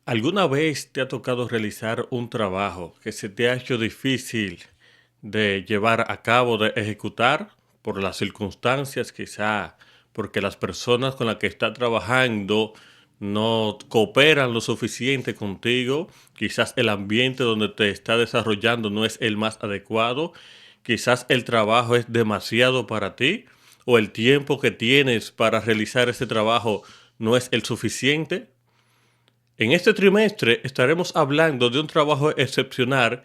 ¿Alguna vez te ha tocado realizar un trabajo que se te ha hecho difícil de llevar a cabo, de ejecutar por las circunstancias, quizá porque las personas con las que estás trabajando no cooperan lo suficiente contigo, quizás el ambiente donde te está desarrollando no es el más adecuado, quizás el trabajo es demasiado para ti o el tiempo que tienes para realizar ese trabajo no es el suficiente? En este trimestre estaremos hablando de un trabajo excepcional,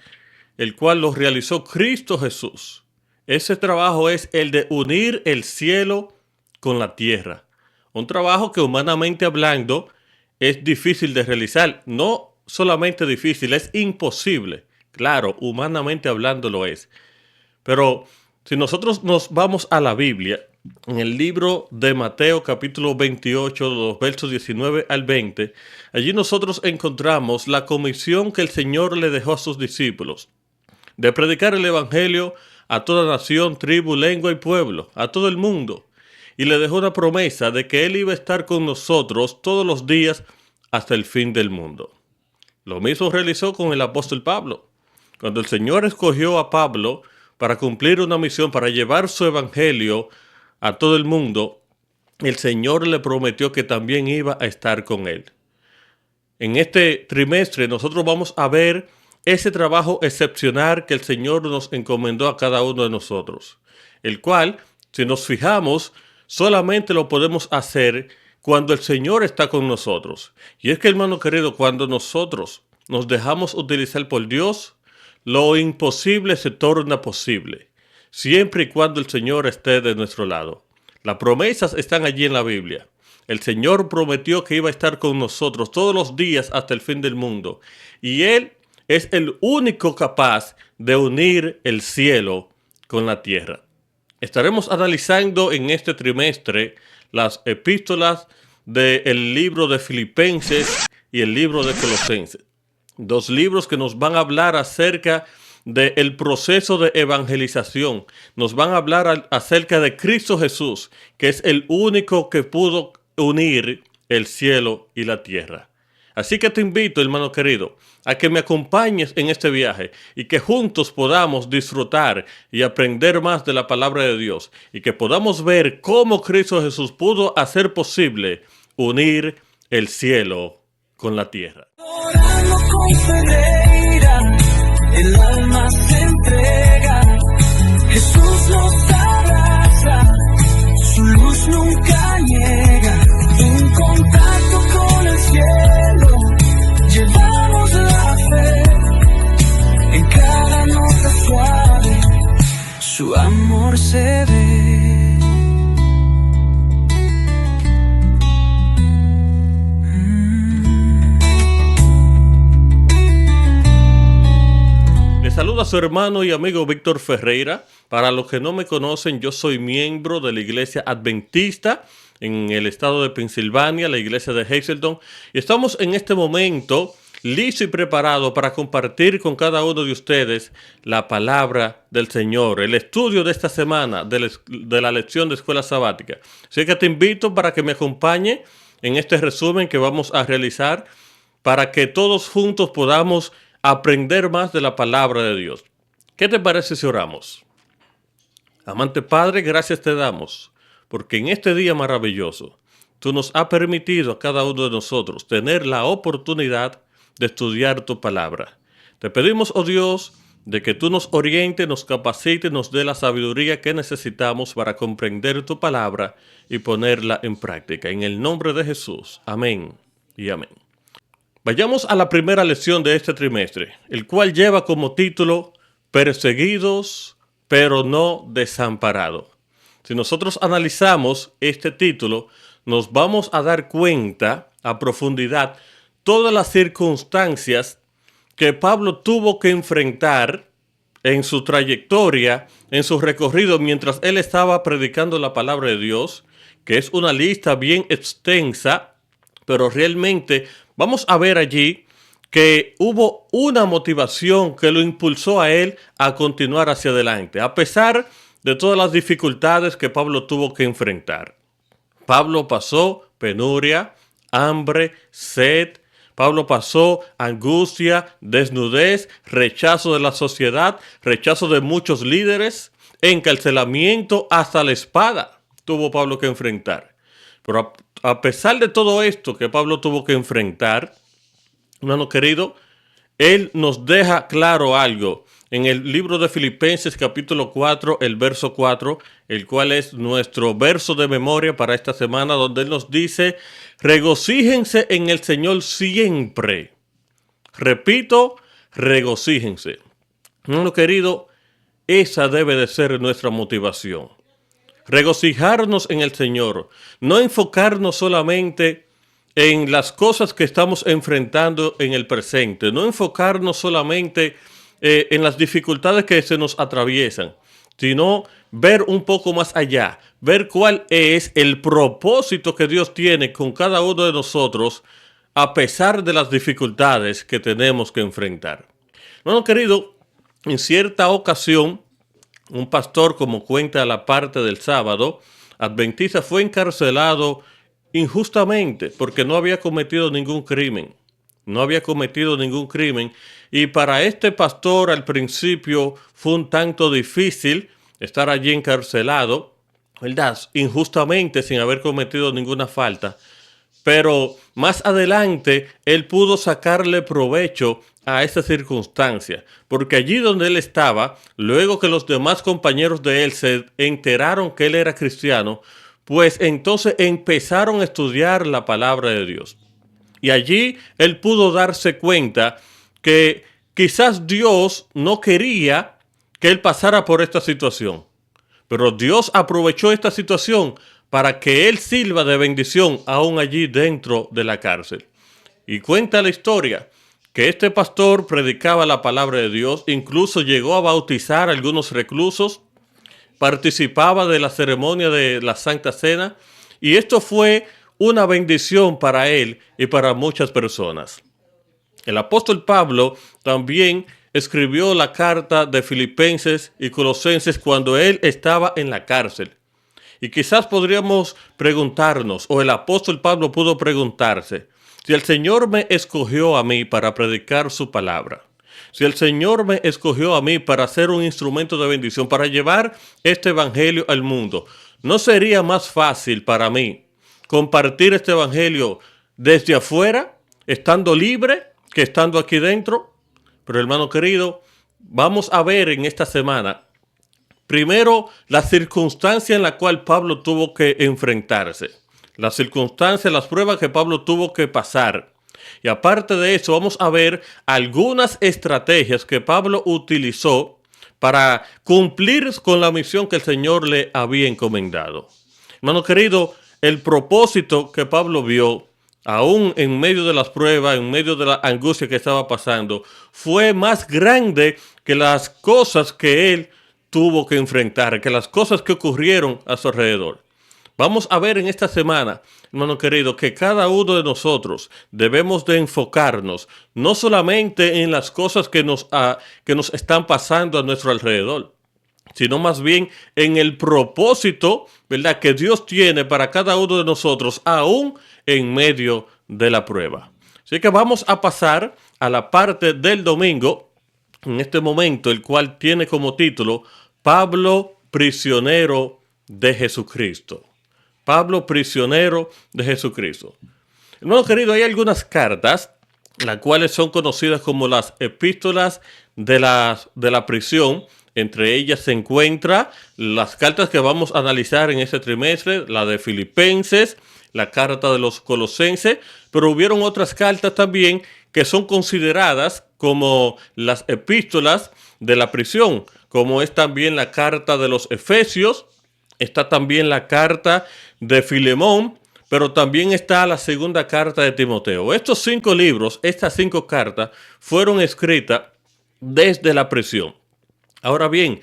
el cual lo realizó Cristo Jesús. Ese trabajo es el de unir el cielo con la tierra. Un trabajo que humanamente hablando es difícil de realizar. No solamente difícil, es imposible. Claro, humanamente hablando lo es. Pero si nosotros nos vamos a la Biblia, en el libro de Mateo capítulo 28, los versos 19 al 20, allí nosotros encontramos la comisión que el Señor le dejó a sus discípulos de predicar el Evangelio a toda nación, tribu, lengua y pueblo, a todo el mundo. Y le dejó una promesa de que Él iba a estar con nosotros todos los días hasta el fin del mundo. Lo mismo realizó con el apóstol Pablo. Cuando el Señor escogió a Pablo para cumplir una misión, para llevar su evangelio a todo el mundo, el Señor le prometió que también iba a estar con él. En este trimestre nosotros vamos a ver ese trabajo excepcional que el Señor nos encomendó a cada uno de nosotros, el cual, si nos fijamos, solamente lo podemos hacer cuando el Señor está con nosotros. Y es que, hermano querido, cuando nosotros nos dejamos utilizar por Dios, lo imposible se torna posible, siempre y cuando el Señor esté de nuestro lado. Las promesas están allí en la Biblia. El Señor prometió que iba a estar con nosotros todos los días hasta el fin del mundo. Y Él es el único capaz de unir el cielo con la tierra. Estaremos analizando en este trimestre las epístolas del libro de Filipenses y el libro de Colosenses. Dos libros que nos van a hablar acerca del proceso de evangelización. Nos van a hablar acerca de Cristo Jesús, que es el único que pudo unir el cielo y la tierra. Así que te invito, hermano querido, a que me acompañes en este viaje y que juntos podamos disfrutar y aprender más de la palabra de Dios y que podamos ver cómo Cristo Jesús pudo hacer posible unir el cielo con la tierra. Orando con Ferreira, el alma se entrega, Jesús nos abraza, su luz nunca niega, en contacto con el cielo, llevamos la fe, en cada nota suave, su amor se ve. Saluda a su hermano y amigo Víctor Ferreira. Para los que no me conocen, yo soy miembro de la Iglesia Adventista en el estado de Pensilvania, la iglesia de Hazleton. Y estamos en este momento listo y preparado para compartir con cada uno de ustedes la palabra del Señor, el estudio de esta semana de la lección de escuela sabática. Así que te invito para que me acompañe en este resumen que vamos a realizar para que todos juntos podamos aprender más de la palabra de Dios. ¿Qué te parece si oramos? Amante Padre, gracias te damos, porque en este día maravilloso, tú nos has permitido a cada uno de nosotros tener la oportunidad de estudiar tu palabra. Te pedimos, oh Dios, de que tú nos orientes, nos capacites, nos dé la sabiduría que necesitamos para comprender tu palabra y ponerla en práctica. En el nombre de Jesús. Amén y amén. Vayamos a la primera lección de este trimestre, el cual lleva como título Perseguidos, pero no desamparados. Si nosotros analizamos este título, nos vamos a dar cuenta a profundidad todas las circunstancias que Pablo tuvo que enfrentar en su trayectoria, en su recorrido, mientras él estaba predicando la palabra de Dios, que es una lista bien extensa, pero realmente vamos a ver allí que hubo una motivación que lo impulsó a él a continuar hacia adelante, a pesar de todas las dificultades que Pablo tuvo que enfrentar. Pablo pasó penuria, hambre, sed, Pablo pasó angustia, desnudez, rechazo de la sociedad, rechazo de muchos líderes, encarcelamiento, hasta la espada tuvo Pablo que enfrentar. Pero a pesar de todo esto que Pablo tuvo que enfrentar, hermano querido, él nos deja claro algo en el libro de Filipenses capítulo 4, el verso 4, el cual es nuestro verso de memoria para esta semana, donde él nos dice: regocíjense en el Señor siempre. Repito, regocíjense. Hermano querido, esa debe de ser nuestra motivación. Regocijarnos en el Señor, no enfocarnos solamente en las cosas que estamos enfrentando en el presente, no enfocarnos solamente en las dificultades que se nos atraviesan, sino ver un poco más allá, ver cuál es el propósito que Dios tiene con cada uno de nosotros a pesar de las dificultades que tenemos que enfrentar. Bueno, querido, en cierta ocasión, un pastor, como cuenta la parte del sábado, adventista, fue encarcelado injustamente porque no había cometido ningún crimen. No había cometido ningún crimen. Y para este pastor al principio fue un tanto difícil estar allí encarcelado, ¿verdad? Injustamente, sin haber cometido ninguna falta. Pero más adelante él pudo sacarle provecho a esa circunstancia, porque allí donde él estaba, luego que los demás compañeros de él se enteraron que él era cristiano, pues entonces empezaron a estudiar la palabra de Dios. Y allí él pudo darse cuenta que quizás Dios no quería que él pasara por esta situación, pero Dios aprovechó esta situación para que él sirva de bendición aún allí dentro de la cárcel. Y cuenta la historia que este pastor predicaba la palabra de Dios, incluso llegó a bautizar a algunos reclusos, participaba de la ceremonia de la Santa Cena, y esto fue una bendición para él y para muchas personas. El apóstol Pablo también escribió la carta de Filipenses y Colosenses cuando él estaba en la cárcel. Y quizás podríamos preguntarnos, o el apóstol Pablo pudo preguntarse, si el Señor me escogió a mí para predicar su palabra, si el Señor me escogió a mí para ser un instrumento de bendición, para llevar este evangelio al mundo, ¿no sería más fácil para mí compartir este evangelio desde afuera, estando libre, que estando aquí dentro? Pero hermano querido, vamos a ver en esta semana primero la circunstancia en la cual Pablo tuvo que enfrentarse, las circunstancias, las pruebas que Pablo tuvo que pasar. Y aparte de eso, vamos a ver algunas estrategias que Pablo utilizó para cumplir con la misión que el Señor le había encomendado. Hermano querido, el propósito que Pablo vio, aún en medio de las pruebas, en medio de la angustia que estaba pasando, fue más grande que las cosas que él tuvo que enfrentar, que las cosas que ocurrieron a su alrededor. Vamos a ver en esta semana, hermano querido, que cada uno de nosotros debemos de enfocarnos no solamente en las cosas que nos están pasando a nuestro alrededor, sino más bien en el propósito, ¿verdad?, que Dios tiene para cada uno de nosotros, aún en medio de la prueba. Así que vamos a pasar a la parte del domingo, en este momento, el cual tiene como título Pablo, prisionero de Jesucristo. Pablo, prisionero de Jesucristo. Hermano querido, hay algunas cartas, las cuales son conocidas como las epístolas de la prisión. Entre ellas se encuentran las cartas que vamos a analizar en este trimestre, la de Filipenses, la carta de los Colosenses, pero hubieron otras cartas también que son consideradas como las epístolas de la prisión, como es también la carta de los Efesios, está también la carta de Filemón, pero también está la segunda carta de Timoteo. Estos 5 libros, estas 5 cartas, fueron escritas desde la prisión. Ahora bien,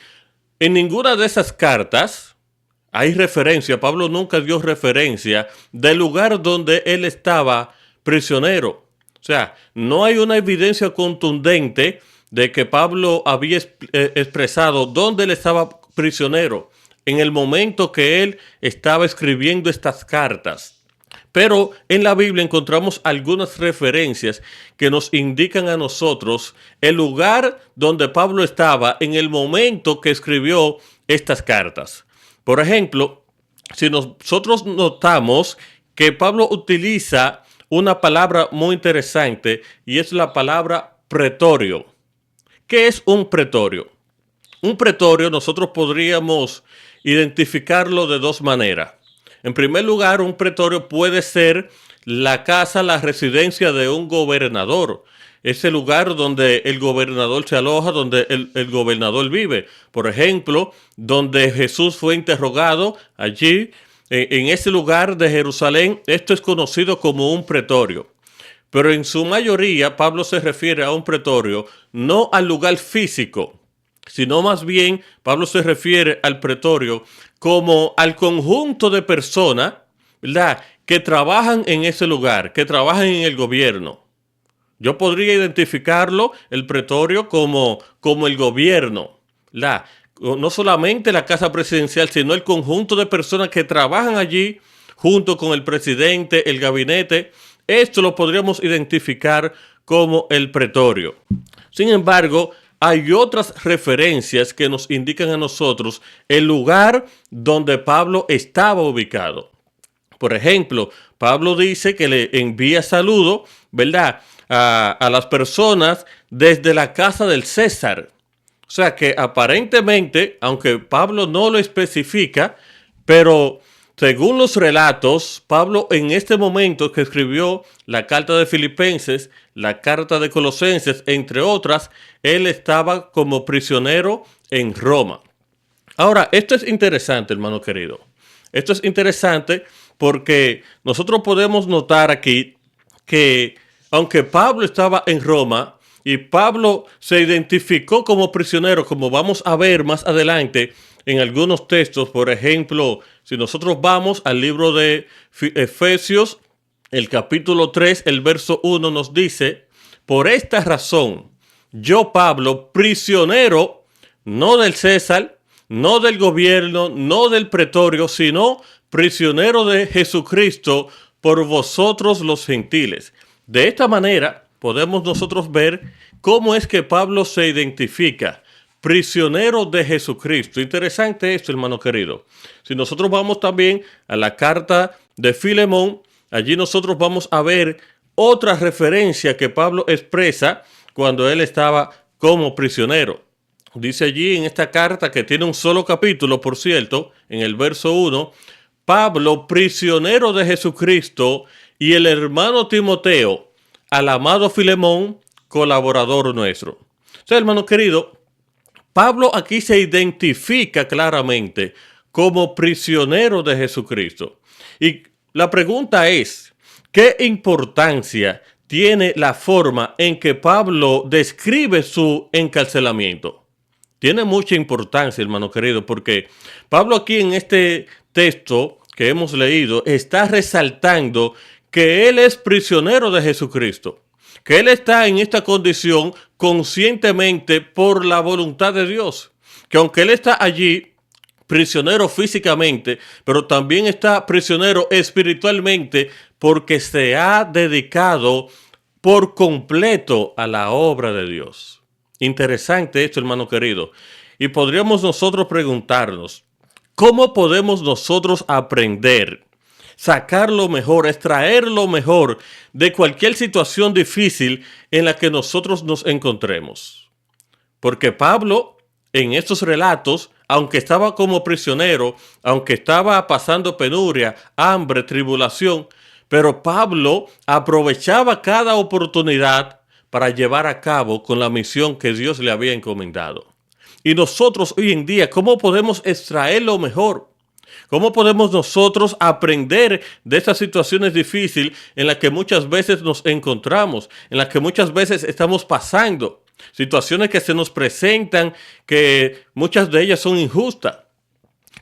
en ninguna de esas cartas hay referencia, Pablo nunca dio referencia del lugar donde él estaba prisionero. O sea, no hay una evidencia contundente de que Pablo había expresado dónde él estaba prisionero en el momento que él estaba escribiendo estas cartas. Pero en la Biblia encontramos algunas referencias que nos indican a nosotros el lugar donde Pablo estaba en el momento que escribió estas cartas. Por ejemplo, si nosotros notamos que Pablo utiliza una palabra muy interesante y es la palabra pretorio. ¿Qué es un pretorio? Un pretorio nosotros podríamos identificarlo de dos maneras. En primer lugar, un pretorio puede ser la casa, la residencia de un gobernador. Ese lugar donde el gobernador se aloja, donde el gobernador vive. Por ejemplo, donde Jesús fue interrogado, allí, en ese lugar de Jerusalén, esto es conocido como un pretorio. Pero en su mayoría, Pablo se refiere a un pretorio, no al lugar físico, sino más bien Pablo se refiere al pretorio como al conjunto de personas, ¿verdad?, que trabajan en ese lugar, que trabajan en el gobierno. Yo podría identificarlo, el pretorio, como el gobierno, ¿verdad? No solamente la casa presidencial, sino el conjunto de personas que trabajan allí junto con el presidente, el gabinete. Esto lo podríamos identificar como el pretorio. Sin embargo, hay otras referencias que nos indican a nosotros el lugar donde Pablo estaba ubicado. Por ejemplo, Pablo dice que le envía saludo, ¿verdad?, a las personas desde la casa del César. O sea que aparentemente, aunque Pablo no lo especifica, pero según los relatos, Pablo en este momento que escribió la carta de Filipenses, la carta de Colosenses, entre otras, él estaba como prisionero en Roma. Ahora, esto es interesante, hermano querido. Esto es interesante porque nosotros podemos notar aquí que aunque Pablo estaba en Roma y Pablo se identificó como prisionero, como vamos a ver más adelante en algunos textos, por ejemplo, si nosotros vamos al libro de Efesios, el capítulo 3, el verso 1 nos dice: por esta razón, yo Pablo, prisionero, no del César, no del gobierno, no del pretorio, sino prisionero de Jesucristo por vosotros los gentiles. De esta manera podemos nosotros ver cómo es que Pablo se identifica, prisionero de Jesucristo. Interesante esto, hermano querido. Si nosotros vamos también a la carta de Filemón, allí nosotros vamos a ver otra referencia que Pablo expresa cuando él estaba como prisionero. Dice allí en esta carta, que tiene un solo capítulo, por cierto, en el verso 1, Pablo, prisionero de Jesucristo, y el hermano Timoteo, al amado Filemón, colaborador nuestro. O sea, hermano querido, Pablo aquí se identifica claramente como prisionero de Jesucristo. Y la pregunta es, ¿qué importancia tiene la forma en que Pablo describe su encarcelamiento? Tiene mucha importancia, hermano querido, porque Pablo aquí en este texto que hemos leído está resaltando que él es prisionero de Jesucristo, que él está en esta condición conscientemente por la voluntad de Dios, que aunque él está allí prisionero físicamente, pero también está prisionero espiritualmente porque se ha dedicado por completo a la obra de Dios. Interesante esto, hermano querido. Y podríamos nosotros preguntarnos, ¿cómo podemos nosotros aprender, sacar lo mejor, extraer lo mejor de cualquier situación difícil en la que nosotros nos encontremos? Porque Pablo, en estos relatos, aunque estaba como prisionero, aunque estaba pasando penuria, hambre, tribulación, pero Pablo aprovechaba cada oportunidad para llevar a cabo con la misión que Dios le había encomendado. Y nosotros hoy en día, ¿cómo podemos extraer lo mejor? ¿Cómo podemos nosotros aprender de estas situaciones difíciles en las que muchas veces nos encontramos, en las que muchas veces estamos pasando? Situaciones que se nos presentan, que muchas de ellas son injustas.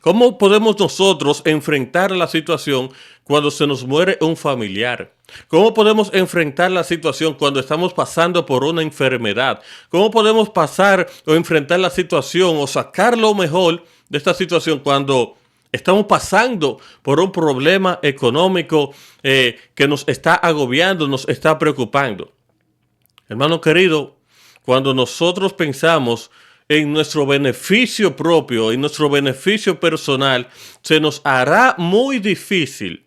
¿Cómo podemos nosotros enfrentar la situación cuando se nos muere un familiar? ¿Cómo podemos enfrentar la situación cuando estamos pasando por una enfermedad? ¿Cómo podemos pasar o enfrentar la situación o sacar lo mejor de esta situación cuando Estamos pasando por un problema económico que nos está agobiando, nos está preocupando. Hermano querido, cuando nosotros pensamos en nuestro beneficio propio, en nuestro beneficio personal, se nos hará muy difícil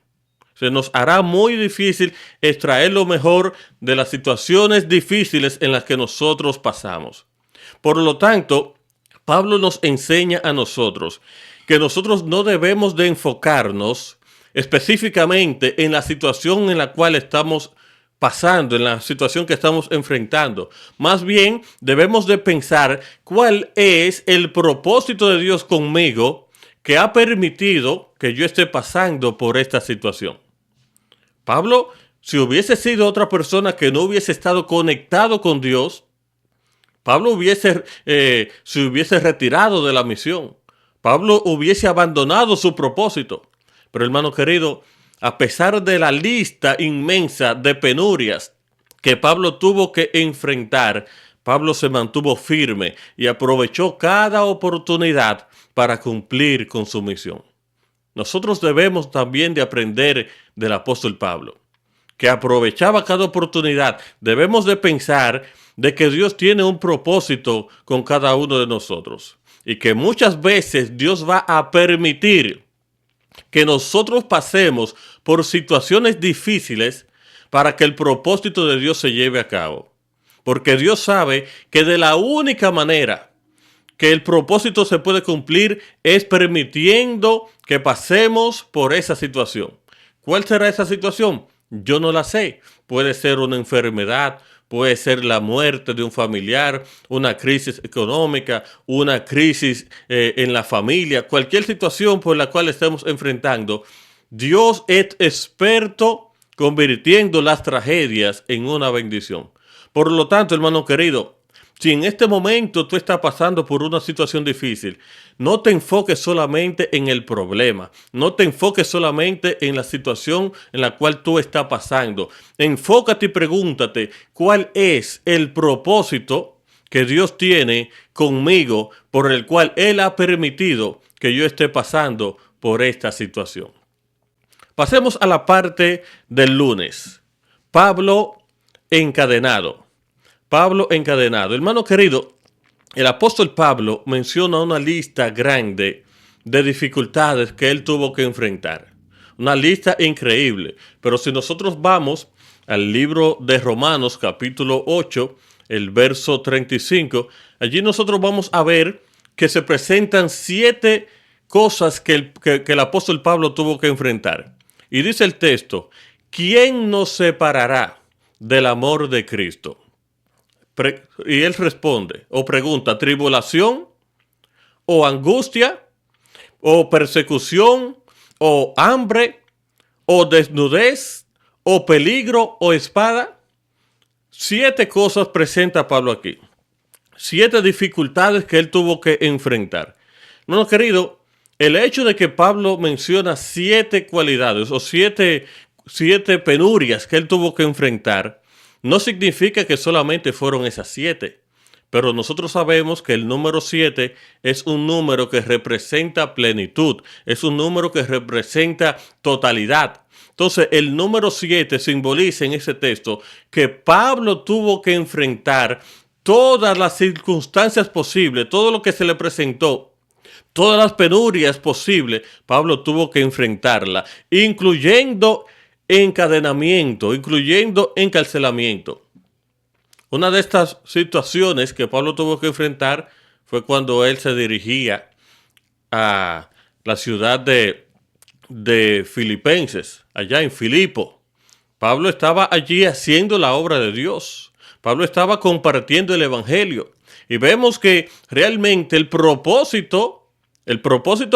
extraer lo mejor de las situaciones difíciles en las que nosotros pasamos. Por lo tanto, Pablo nos enseña a nosotros que nosotros no debemos de enfocarnos específicamente en la situación en la cual estamos pasando, en la situación que estamos enfrentando. Más bien, debemos de pensar cuál es el propósito de Dios conmigo que ha permitido que yo esté pasando por esta situación. Pablo, si hubiese sido otra persona que no hubiese estado conectado con Dios, Pablo se hubiese retirado de la misión. Pablo hubiese abandonado su propósito. Pero hermano querido, a pesar de la lista inmensa de penurias que Pablo tuvo que enfrentar, Pablo se mantuvo firme y aprovechó cada oportunidad para cumplir con su misión. Nosotros debemos también de aprender del apóstol Pablo, que aprovechaba cada oportunidad. Debemos de pensar de que Dios tiene un propósito con cada uno de nosotros y que muchas veces Dios va a permitir que nosotros pasemos por situaciones difíciles para que el propósito de Dios se lleve a cabo. Porque Dios sabe que de la única manera que el propósito se puede cumplir es permitiendo que pasemos por esa situación. ¿Cuál será esa situación? Yo no la sé. Puede ser una enfermedad, puede ser la muerte de un familiar, una crisis económica, una crisis en la familia, cualquier situación por la cual estemos enfrentando. Dios es experto convirtiendo las tragedias en una bendición. Por lo tanto, hermano querido, si en este momento tú estás pasando por una situación difícil, no te enfoques solamente en el problema, no te enfoques solamente en la situación en la cual tú estás pasando. Enfócate y pregúntate cuál es el propósito que Dios tiene conmigo por el cual Él ha permitido que yo esté pasando por esta situación. Pasemos a la parte del lunes. Pablo encadenado. Pablo encadenado. Hermano querido, el apóstol Pablo menciona una lista grande de dificultades que él tuvo que enfrentar. Una lista increíble. Pero si nosotros vamos al libro de Romanos, capítulo 8, el verso 35, allí nosotros vamos a ver que se presentan 7 cosas que el apóstol Pablo tuvo que enfrentar. Y dice el texto, ¿quién nos separará del amor de Cristo? Y él responde o pregunta, ¿tribulación o angustia o persecución o hambre o desnudez o peligro o espada? 7 cosas presenta Pablo aquí. 7 dificultades que él tuvo que enfrentar. Hermano querido, el hecho de que Pablo menciona 7 cualidades o 7 penurias que él tuvo que enfrentar, no significa que solamente fueron esas 7, pero nosotros sabemos que el número 7 es un número que representa plenitud, es un número que representa totalidad. Entonces, el número 7 simboliza en ese texto que Pablo tuvo que enfrentar todas las circunstancias posibles, todo lo que se le presentó, todas las penurias posibles, Pablo tuvo que enfrentarla, incluyendo encadenamiento, incluyendo encarcelamiento. Una de estas situaciones que Pablo tuvo que enfrentar fue cuando él se dirigía a la ciudad de Filipenses, allá en Filipo. Pablo estaba allí haciendo la obra de Dios. Pablo estaba compartiendo el evangelio. Y vemos que realmente el propósito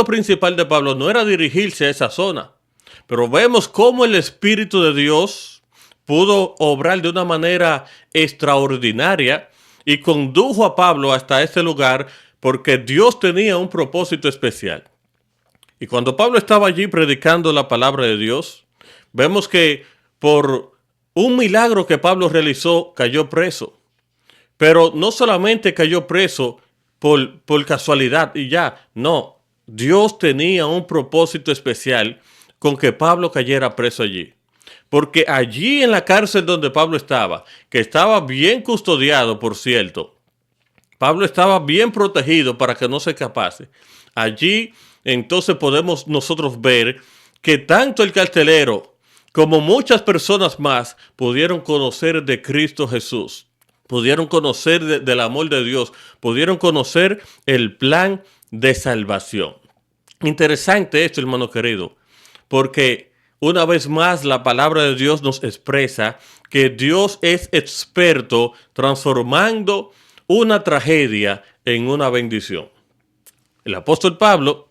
principal de Pablo no era dirigirse a esa zona. Pero vemos cómo el Espíritu de Dios pudo obrar de una manera extraordinaria y condujo a Pablo hasta este lugar porque Dios tenía un propósito especial. Y cuando Pablo estaba allí predicando la palabra de Dios, vemos que por un milagro que Pablo realizó, cayó preso. Pero no solamente cayó preso por casualidad y ya, no. Dios tenía un propósito especial con que Pablo cayera preso allí. Porque allí en la cárcel donde Pablo estaba, que estaba bien custodiado, por cierto, Pablo estaba bien protegido para que no se escapase. Allí entonces podemos nosotros ver que tanto el carcelero como muchas personas más pudieron conocer de Cristo Jesús, pudieron conocer del amor de Dios, pudieron conocer el plan de salvación. Interesante esto, hermano querido, porque una vez más la palabra de Dios nos expresa que Dios es experto transformando una tragedia en una bendición. El apóstol Pablo,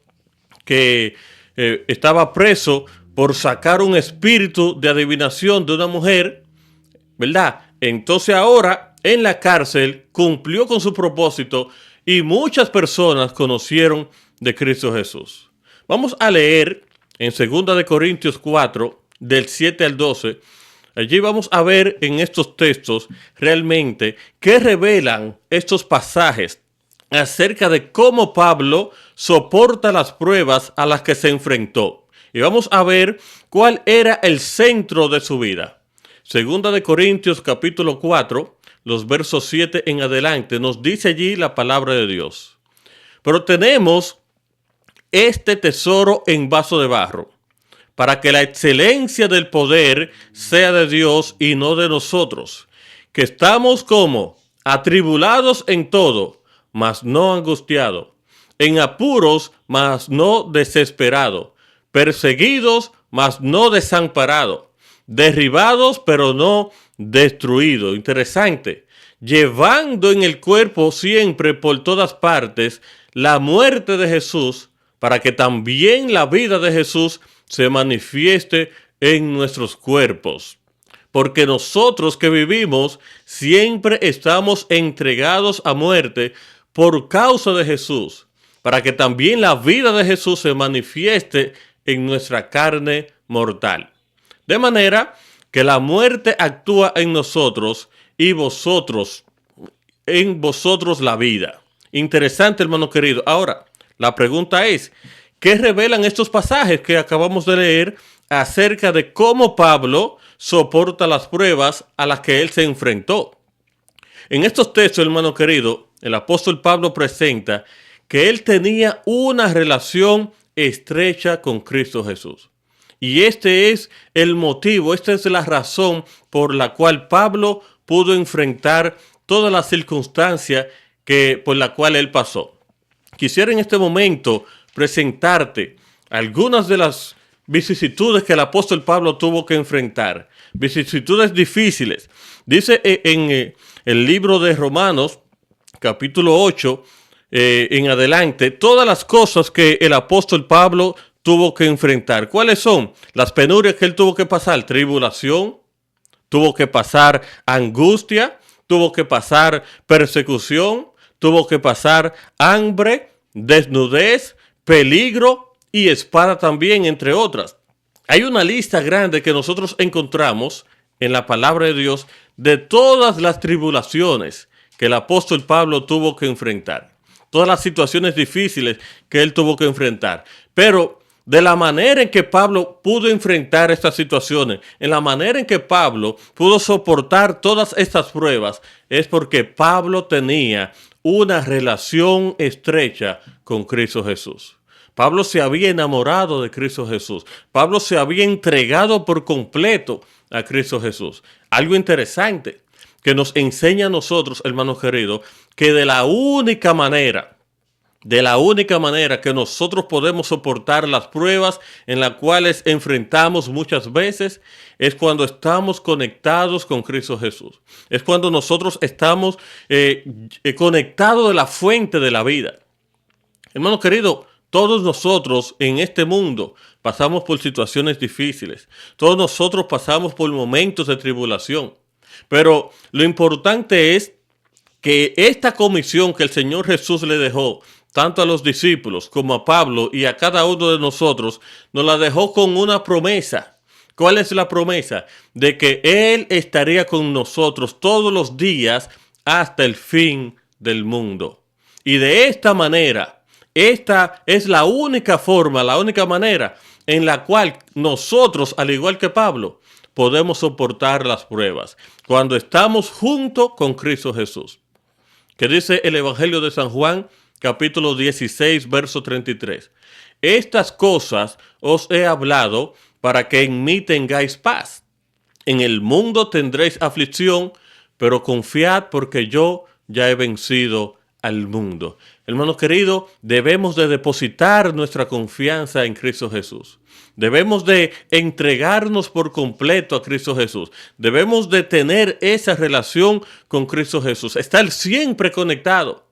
que estaba preso por sacar un espíritu de adivinación de una mujer, ¿verdad? Entonces ahora en la cárcel cumplió con su propósito y muchas personas conocieron de Cristo Jesús. Vamos a leer en 2 de Corintios 4, del 7 al 12. Allí vamos a ver en estos textos realmente qué revelan estos pasajes acerca de cómo Pablo soporta las pruebas a las que se enfrentó. Y vamos a ver cuál era el centro de su vida. 2 de Corintios capítulo 4, los versos 7 en adelante, nos dice allí la palabra de Dios. Pero tenemos este tesoro en vaso de barro, para que la excelencia del poder sea de Dios y no de nosotros, que estamos como atribulados en todo, mas no angustiados, en apuros, mas no desesperados, perseguidos, mas no desamparados, derribados, pero no destruidos. Interesante. Llevando en el cuerpo siempre por todas partes la muerte de Jesús, para que también la vida de Jesús se manifieste en nuestros cuerpos. Porque nosotros que vivimos siempre estamos entregados a muerte por causa de Jesús, para que también la vida de Jesús se manifieste en nuestra carne mortal. De manera que la muerte actúa en nosotros y vosotros, en vosotros la vida. Interesante, hermano querido. Ahora, la pregunta es, ¿qué revelan estos pasajes que acabamos de leer acerca de cómo Pablo soporta las pruebas a las que él se enfrentó? En estos textos, hermano querido, el apóstol Pablo presenta que él tenía una relación estrecha con Cristo Jesús. Y este es el motivo, esta es la razón por la cual Pablo pudo enfrentar todas las circunstancias por la cual él pasó. Quisiera en este momento presentarte algunas de las vicisitudes que el apóstol Pablo tuvo que enfrentar. Vicisitudes difíciles. Dice en el libro de Romanos, capítulo 8, en adelante, todas las cosas que el apóstol Pablo tuvo que enfrentar. ¿Cuáles son? Las penurias que él tuvo que pasar. Tribulación, tuvo que pasar angustia, tuvo que pasar persecución, tuvo que pasar hambre, desnudez, peligro y espada también, entre otras. Hay una lista grande que nosotros encontramos en la palabra de Dios de todas las tribulaciones que el apóstol Pablo tuvo que enfrentar. Todas las situaciones difíciles que él tuvo que enfrentar. Pero de la manera en que Pablo pudo enfrentar estas situaciones, en la manera en que Pablo pudo soportar todas estas pruebas, es porque Pablo tenía una relación estrecha con Cristo Jesús. Pablo se había enamorado de Cristo Jesús. Pablo se había entregado por completo a Cristo Jesús. Algo interesante que nos enseña a nosotros, hermanos queridos, que de la única manera que nosotros podemos soportar las pruebas en las cuales enfrentamos muchas veces es cuando estamos conectados con Cristo Jesús. Es cuando nosotros estamos conectados de la fuente de la vida. Hermano querido, todos nosotros en este mundo pasamos por situaciones difíciles. Todos nosotros pasamos por momentos de tribulación. Pero lo importante es que esta comisión que el Señor Jesús le dejó, tanto a los discípulos como a Pablo y a cada uno de nosotros, nos la dejó con una promesa. ¿Cuál es la promesa? De que Él estaría con nosotros todos los días hasta el fin del mundo. Y de esta manera, Esta es la única forma, la única manera en la cual nosotros, al igual que Pablo, podemos soportar las pruebas. Cuando estamos junto con Cristo Jesús. Que dice el Evangelio de San Juan, capítulo 16, verso 33. Estas cosas os he hablado para que en mí tengáis paz. En el mundo tendréis aflicción, pero confiad porque yo ya he vencido al mundo. Hermano querido, debemos de depositar nuestra confianza en Cristo Jesús. Debemos de entregarnos por completo a Cristo Jesús. Debemos de tener esa relación con Cristo Jesús. Estar siempre conectado.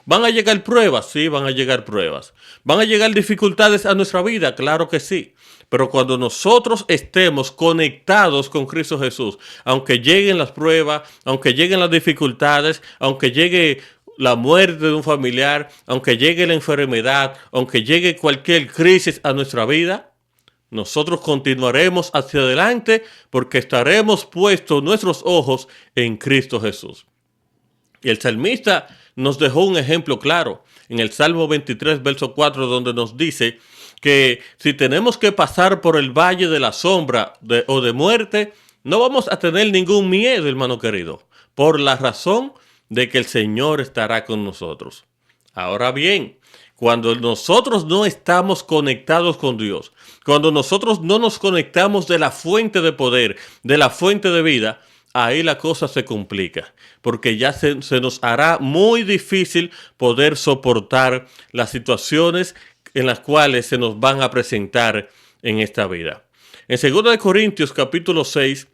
¿Van a llegar pruebas? Sí, van a llegar pruebas. ¿Van a llegar dificultades a nuestra vida? Claro que sí. Pero cuando nosotros estemos conectados con Cristo Jesús, aunque lleguen las pruebas, aunque lleguen las dificultades, aunque llegue la muerte de un familiar, aunque llegue la enfermedad, aunque llegue cualquier crisis a nuestra vida, nosotros continuaremos hacia adelante porque estaremos puestos nuestros ojos en Cristo Jesús. Y el salmista nos dejó un ejemplo claro en el Salmo 23, verso 4, donde nos dice que si tenemos que pasar por el valle de la sombra o de muerte, no vamos a tener ningún miedo, hermano querido, por la razón de que el Señor estará con nosotros. Ahora bien, cuando nosotros no estamos conectados con Dios, cuando nosotros no nos conectamos de la fuente de poder, de la fuente de vida, ahí la cosa se complica, porque ya se nos hará muy difícil poder soportar las situaciones en las cuales se nos van a presentar en esta vida. En 2 Corintios capítulo 6,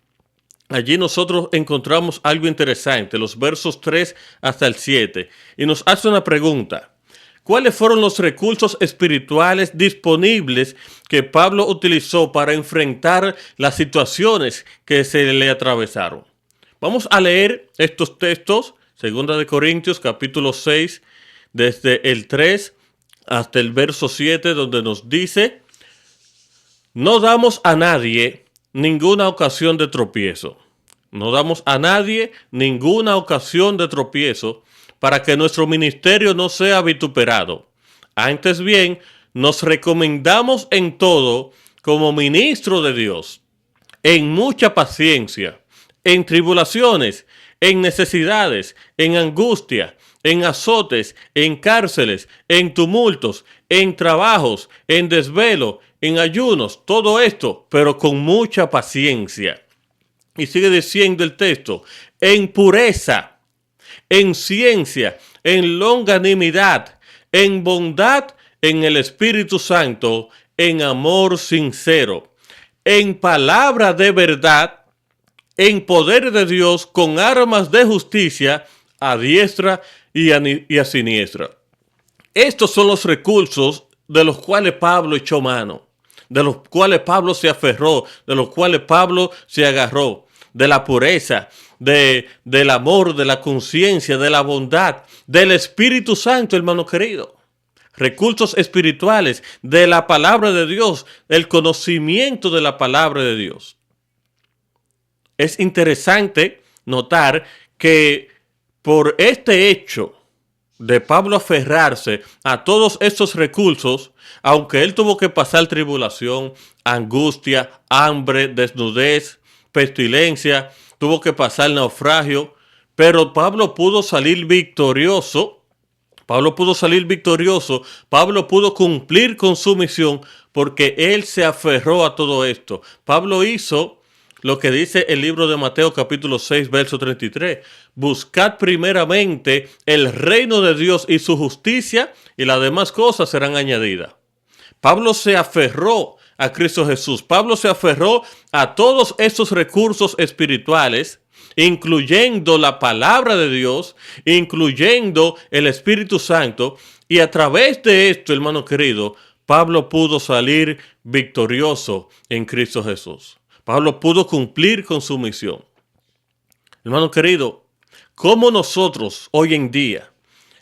allí nosotros encontramos algo interesante, los versos 3 hasta el 7, y nos hace una pregunta. ¿Cuáles fueron los recursos espirituales disponibles que Pablo utilizó para enfrentar las situaciones que se le atravesaron? Vamos a leer estos textos, 2 Corintios capítulo 6, desde el 3 hasta el verso 7, donde nos dice: no damos a nadie ninguna ocasión de tropiezo. No damos a nadie ninguna ocasión de tropiezo para que nuestro ministerio no sea vituperado. Antes bien, nos recomendamos en todo como ministro de Dios, en mucha paciencia, en tribulaciones, en necesidades, en angustia, en azotes, en cárceles, en tumultos, en trabajos, en desvelo, en ayunos, todo esto, pero con mucha paciencia. Y sigue diciendo el texto, en pureza, en ciencia, en longanimidad, en bondad, en el Espíritu Santo, en amor sincero, en palabra de verdad, en poder de Dios, con armas de justicia, a diestra y a siniestra. Estos son los recursos de los cuales Pablo echó mano, de los cuales Pablo se aferró, de los cuales Pablo se agarró, de la pureza, del amor, de la conciencia, de la bondad, del Espíritu Santo, hermano querido. Recursos espirituales, de la palabra de Dios, el conocimiento de la palabra de Dios. Es interesante notar que por este hecho de Pablo aferrarse a todos estos recursos, aunque él tuvo que pasar tribulación, angustia, hambre, desnudez, pestilencia, tuvo que pasar naufragio, pero Pablo pudo salir victorioso. Pablo pudo cumplir con su misión porque él se aferró a todo esto. Pablo hizo lo que dice el libro de Mateo capítulo 6, verso 33. Buscad primeramente el reino de Dios y su justicia, y las demás cosas serán añadidas. Pablo se aferró a Cristo Jesús. Pablo se aferró a todos estos recursos espirituales, incluyendo la palabra de Dios, incluyendo el Espíritu Santo, y a través de esto, hermano querido, Pablo pudo salir victorioso en Cristo Jesús. Pablo pudo cumplir con su misión. Hermano querido, ¿cómo nosotros hoy en día,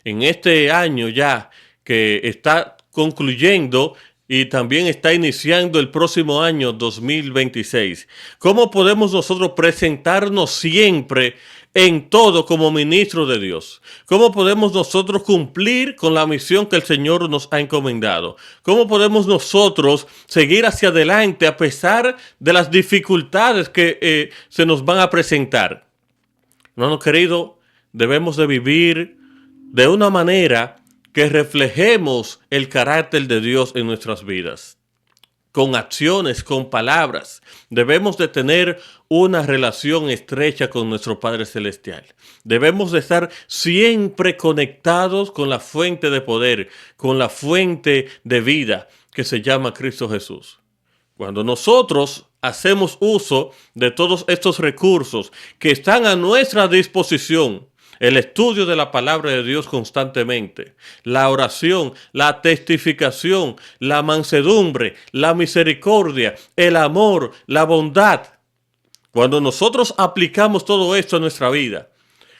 en este año ya que está concluyendo y también está iniciando el próximo año 2026. ¿Cómo podemos nosotros presentarnos siempre en todo como ministros de Dios? ¿Cómo podemos nosotros cumplir con la misión que el Señor nos ha encomendado? ¿Cómo podemos nosotros seguir hacia adelante a pesar de las dificultades que se nos van a presentar? Hermano querido, debemos de vivir de una manera que reflejemos el carácter de Dios en nuestras vidas. Con acciones, con palabras. Debemos de tener una relación estrecha con nuestro Padre Celestial. Debemos de estar siempre conectados con la fuente de poder, con la fuente de vida que se llama Cristo Jesús. Cuando nosotros hacemos uso de todos estos recursos que están a nuestra disposición, el estudio de la palabra de Dios constantemente, la oración, la testificación, la mansedumbre, la misericordia, el amor, la bondad. Cuando nosotros aplicamos todo esto a nuestra vida,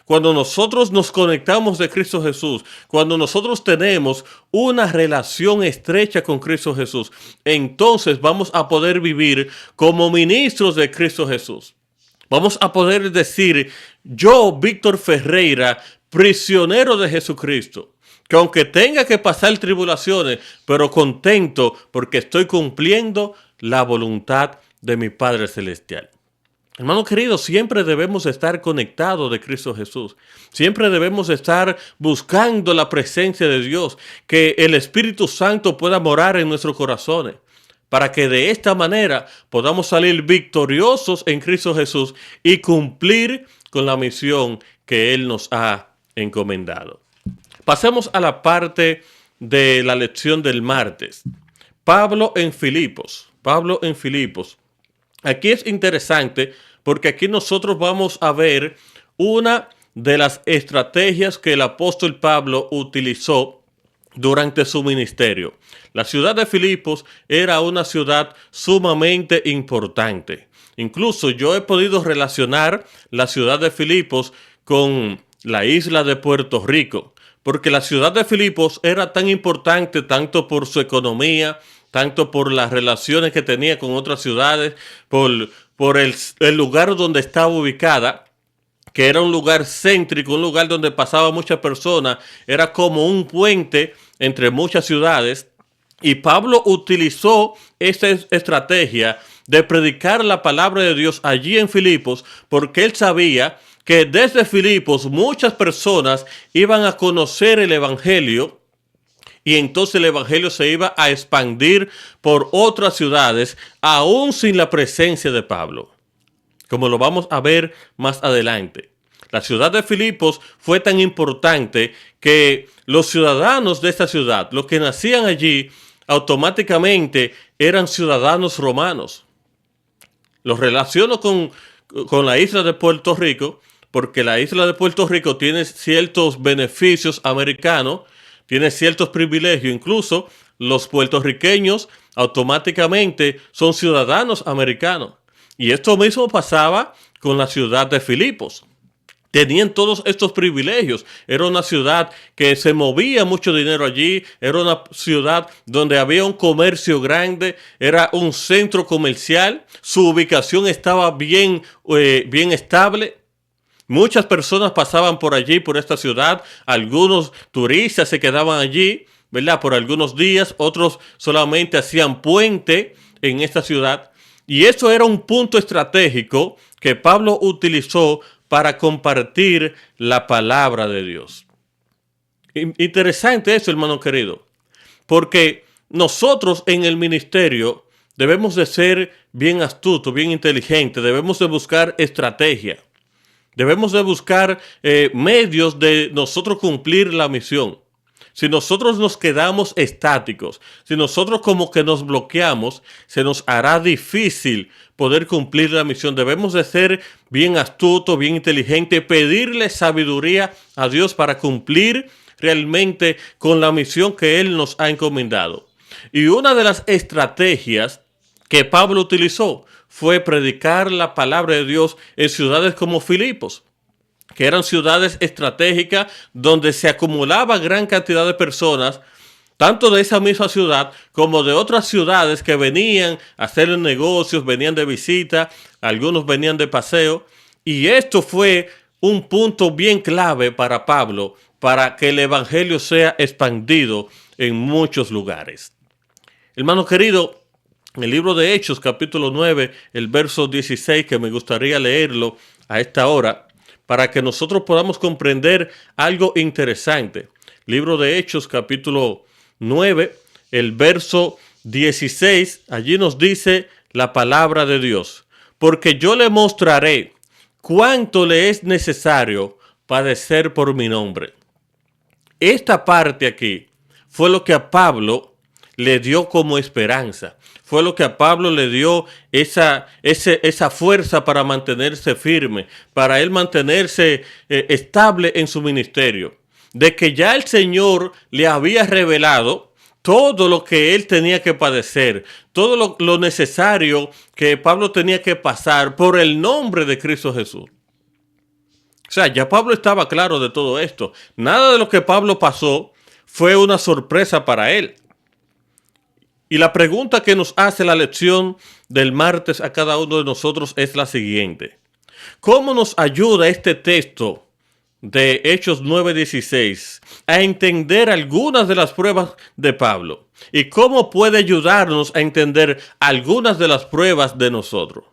cuando nosotros nos conectamos de Cristo Jesús, cuando nosotros tenemos una relación estrecha con Cristo Jesús, entonces vamos a poder vivir como ministros de Cristo Jesús. Vamos a poder decir, yo, Víctor Ferreira, prisionero de Jesucristo, que aunque tenga que pasar tribulaciones, pero contento porque estoy cumpliendo la voluntad de mi Padre Celestial. Hermano querido, siempre debemos estar conectados de Cristo Jesús. Siempre debemos estar buscando la presencia de Dios, que el Espíritu Santo pueda morar en nuestros corazones, para que de esta manera podamos salir victoriosos en Cristo Jesús y cumplir con la misión que Él nos ha encomendado. Pasemos a la parte de la lección del martes. Pablo en Filipos. Aquí es interesante porque aquí nosotros vamos a ver una de las estrategias que el apóstol Pablo utilizó durante su ministerio. La ciudad de Filipos era una ciudad sumamente importante. Incluso yo he podido relacionar la ciudad de Filipos con la isla de Puerto Rico, porque la ciudad de Filipos era tan importante tanto por su economía, tanto por las relaciones que tenía con otras ciudades, por el lugar donde estaba ubicada, que era un lugar céntrico, un lugar donde pasaban muchas personas, era como un puente entre muchas ciudades. Y Pablo utilizó esta estrategia de predicar la palabra de Dios allí en Filipos, porque él sabía que desde Filipos muchas personas iban a conocer el Evangelio, y entonces el Evangelio se iba a expandir por otras ciudades, aún sin la presencia de Pablo, como lo vamos a ver más adelante. La ciudad de Filipos fue tan importante que los ciudadanos de esta ciudad, los que nacían allí, automáticamente eran ciudadanos romanos. Los relaciono con la isla de Puerto Rico, porque la isla de Puerto Rico tiene ciertos beneficios americanos, tiene ciertos privilegios. Incluso los puertorriqueños automáticamente son ciudadanos americanos. Y esto mismo pasaba con la ciudad de Filipos. Tenían todos estos privilegios. Era una ciudad que se movía mucho dinero allí. Era una ciudad donde había un comercio grande. Era un centro comercial. Su ubicación estaba bien estable. Muchas personas pasaban por allí, por esta ciudad. Algunos turistas se quedaban allí, ¿verdad? Por algunos días. Otros solamente hacían puente en esta ciudad. Y eso era un punto estratégico que Pablo utilizó para compartir la palabra de Dios. Interesante eso, hermano querido, porque nosotros en el ministerio debemos de ser bien astutos, bien inteligentes, debemos de buscar estrategia, debemos de buscar medios de nosotros cumplir la misión. Si nosotros nos quedamos estáticos, si nosotros como que nos bloqueamos, se nos hará difícil poder cumplir la misión. Debemos de ser bien astutos, bien inteligentes, pedirle sabiduría a Dios para cumplir realmente con la misión que Él nos ha encomendado. Y una de las estrategias que Pablo utilizó fue predicar la palabra de Dios en ciudades como Filipos, que eran ciudades estratégicas donde se acumulaba gran cantidad de personas tanto de esa misma ciudad como de otras ciudades que venían a hacer negocios, venían de visita, algunos venían de paseo, y esto fue un punto bien clave para Pablo, para que el evangelio sea expandido en muchos lugares. Hermano querido, en el libro de Hechos, capítulo 9, el verso 16, que me gustaría leerlo a esta hora, para que nosotros podamos comprender algo interesante. Libro de Hechos, capítulo 9, el verso 16, allí nos dice la palabra de Dios. Porque yo le mostraré cuánto le es necesario padecer por mi nombre. Esta parte aquí fue lo que a Pablo le dio como esperanza. Fue lo que a Pablo le dio esa fuerza para mantenerse firme, para él mantenerse estable en su ministerio. De que ya el Señor le había revelado todo lo que él tenía que padecer, todo lo necesario que Pablo tenía que pasar por el nombre de Cristo Jesús. O sea, ya Pablo estaba claro de todo esto. Nada de lo que Pablo pasó fue una sorpresa para él. Y la pregunta que nos hace la lección del martes a cada uno de nosotros es la siguiente. ¿Cómo nos ayuda este texto de Hechos 9:16 a entender algunas de las pruebas de Pablo? ¿Y cómo puede ayudarnos a entender algunas de las pruebas de nosotros?